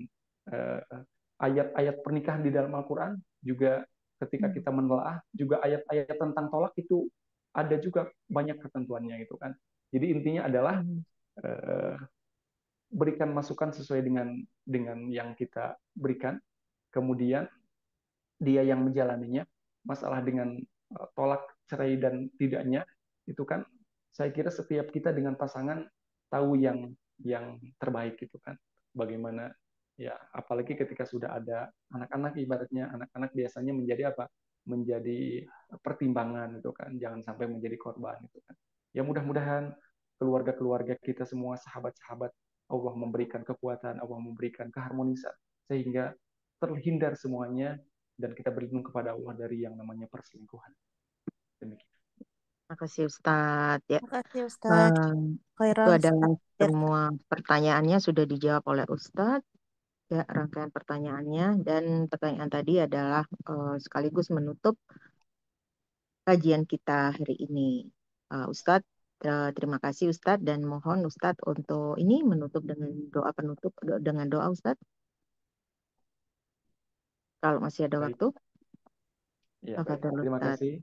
ayat-ayat pernikahan di dalam Al-Quran juga. Ketika kita menelaah juga ayat-ayat tentang tolak itu ada juga banyak ketentuannya, gitu kan. Jadi intinya adalah berikan masukan sesuai dengan yang kita berikan, kemudian dia yang menjalaninya. Masalah dengan tolak, cerai dan tidaknya itu kan, saya kira setiap kita dengan pasangan tahu yang terbaik, gitu kan. Bagaimana, ya apalagi ketika sudah ada anak-anak, ibaratnya anak-anak biasanya menjadi apa? Menjadi pertimbangan, itu kan. Jangan sampai menjadi korban, itu kan. Ya mudah-mudahan keluarga-keluarga kita semua, sahabat-sahabat, Allah memberikan kekuatan, Allah memberikan keharmonisan sehingga terhindar semuanya, dan kita berlindung kepada Allah dari yang namanya perselingkuhan. Demikian. Terima kasih Ustadz. Ya, Terima kasih Ustadz. itu Khairan adalah Ustadz. semua pertanyaannya sudah dijawab oleh Ustadz. Ya, rangkaian pertanyaannya, dan pertanyaan tadi adalah sekaligus menutup kajian kita hari ini. Ustadz, terima kasih Ustadz, dan mohon Ustadz untuk ini menutup dengan doa penutup, dengan doa Ustadz. Kalau masih ada Baik. waktu. Ya, baik. Tafadhol, Terima Ustadz. kasih.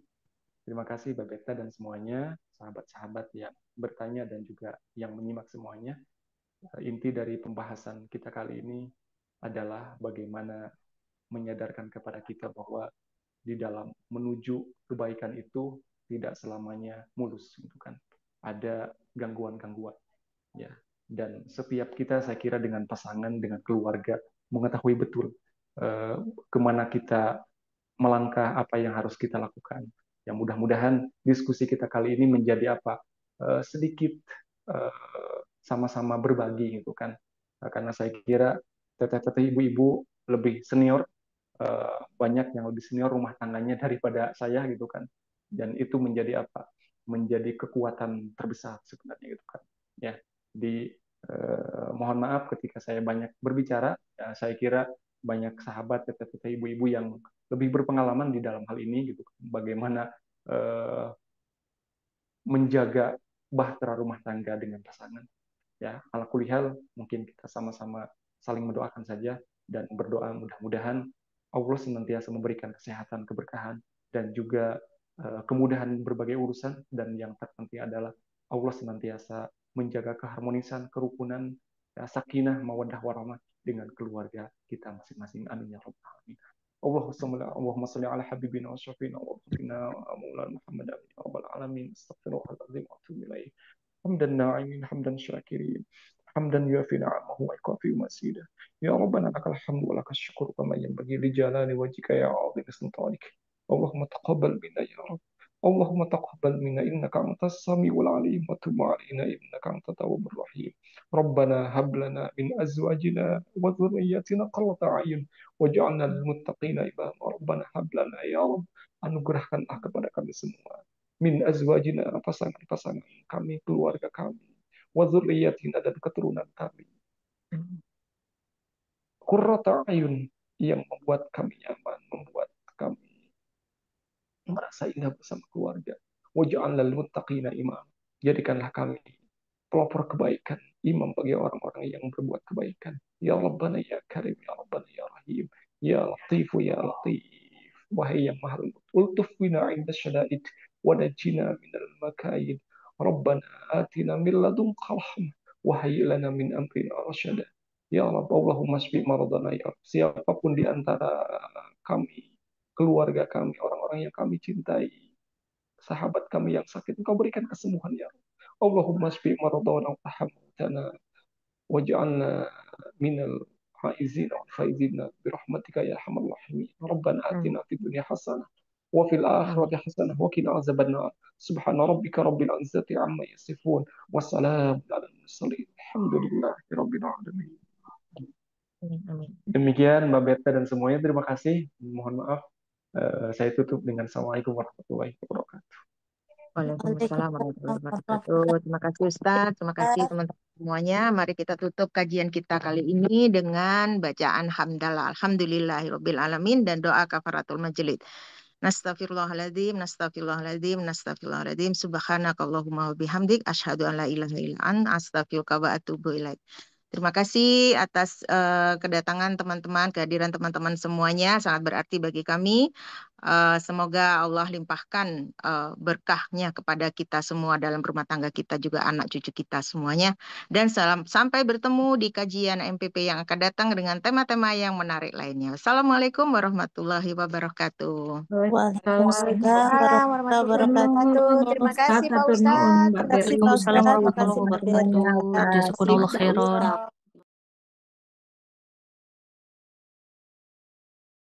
Terima kasih Mbak Beta dan semuanya, sahabat-sahabat yang bertanya dan juga yang menyimak semuanya. Inti dari pembahasan kita kali ini adalah bagaimana menyadarkan kepada kita bahwa di dalam menuju kebaikan itu tidak selamanya mulus, gitu kan. Ada gangguan-gangguan, ya. Dan setiap kita, saya kira, dengan pasangan, dengan keluarga, mengetahui betul kemana kita melangkah apa yang harus kita lakukan. Yang mudah-mudahan diskusi kita kali ini menjadi apa? Sedikit sama-sama berbagi gitu kan. Karena saya kira teteh-teteh ibu-ibu lebih senior, banyak yang lebih senior rumah tangganya daripada saya gitu kan. Dan itu menjadi apa? Menjadi kekuatan terbesar sebenarnya gitu kan. Ya, di mohon maaf ketika saya banyak berbicara, ya, saya kira banyak sahabat teteh-teteh ibu-ibu yang lebih berpengalaman di dalam hal ini gitu kan. Bagaimana menjaga bahtera rumah tangga dengan pasangan. Ya, ala kulihal mungkin kita sama-sama saling mendoakan saja dan berdoa mudah-mudahan Allah senantiasa memberikan kesehatan, keberkahan dan juga kemudahan berbagai urusan, dan yang terpenting adalah Allah senantiasa menjaga keharmonisan, kerukunan, ya, sakinah, mawaddah warahmah dengan keluarga kita masing-masing. Amin ya rabbal alamin. Allahumma salli ala habibina wa syafiina wa rabbina maulana Muhammad amin ya rabbal alamin. Astaghfirullahaladzim wa atubu ilaih. حمدا ناعمين حمدا شاكرين حمدا يوافي نعمه ويكافئ مزيدا يا ربنا لك الحمد ولك الشكر كما ينبغي لجلال وجهك يا عظيم سلطانك. اللهم تقبل منا يا رب. اللهم تقبل منا انك انت السميع العليم وتب علينا انك انت التواب الرحيم. ربنا هب لنا من ازواجنا وذرياتنا قرة اعين واجعلنا للمتقين اماما. ربنا هب لنا يا رب, anugerahkanlah kepada kami semua min azwajina, pasangan-pasangan kami, keluarga kami, wa dzurriyyatina, dan keturunan kami, qurrata ayun, yang membuat kami nyaman, membuat kami merasa indah bersama keluarga. Waj'alna lil muttaqina imam, jadikanlah kami pelopor kebaikan, imam bagi orang-orang yang berbuat kebaikan. Ya Rabbana ya Karim, ya Rabbana ya Rahim, ya Latifu ya Latif. Wahai yang maha lembut, ultuf bina inda syada'id wa najina minal makaid. Rabbana atina min ladunka rahmah wa hayyi lana min amrina rasyada. Ya Rabb, Allahumma shfi maradana ya Rabb. Siapapun di antara kami, keluarga kami, orang-orang yang kami cintai, sahabat kami yang sakit, Engkau berikan kesembuhan ya Rabb. Allahumma shfi maradana wa tahammutana waj'alna minal faizina wal faizina birahmatika ya arhamar rahimin. Rabbana atina fid dunya hasanah wa fil akhirati hasanah wa qina azabannar. Subhana rabbika rabbil izzati amma yasifun wa salamun alal mursalin. Alhamdulillahi rabbil alamin. Demikian Mbak Beta dan semuanya, terima kasih. Mohon maaf, saya tutup dengan Assalamualaikum warahmatullahi wabarakatuh. Waalaikumsalam warahmatullahi wabarakatuh. Terima kasih Ustaz, terima kasih teman-teman semuanya. Mari kita tutup kajian kita kali ini dengan bacaan hamdalah alhamdulillahirabbil alamin dan doa kafaratul majelis. Nastaghfirullahaladzim, nastaghfirullahaladzim, nastaghfirullahaladzim. Subhanakallahumma wa bihamdik asyhadu an la ilaha illa anta astaghfiruka wa atubu ilaik. Terima kasih atas kedatangan teman-teman, kehadiran teman-teman semuanya, sangat berarti bagi kami. Semoga Allah limpahkan berkahnya kepada kita semua dalam rumah tangga kita, juga anak cucu kita semuanya. Dan sampai bertemu di kajian MPP yang akan datang dengan tema-tema yang menarik lainnya. Assalamualaikum warahmatullahi wabarakatuh. Waalaikumsalam warahmatullahi wabarakatuh. Terima kasih Pak Ustadz. Waalaikumsalam warahmatullahi wabarakatuh. Jazakumullah khairan.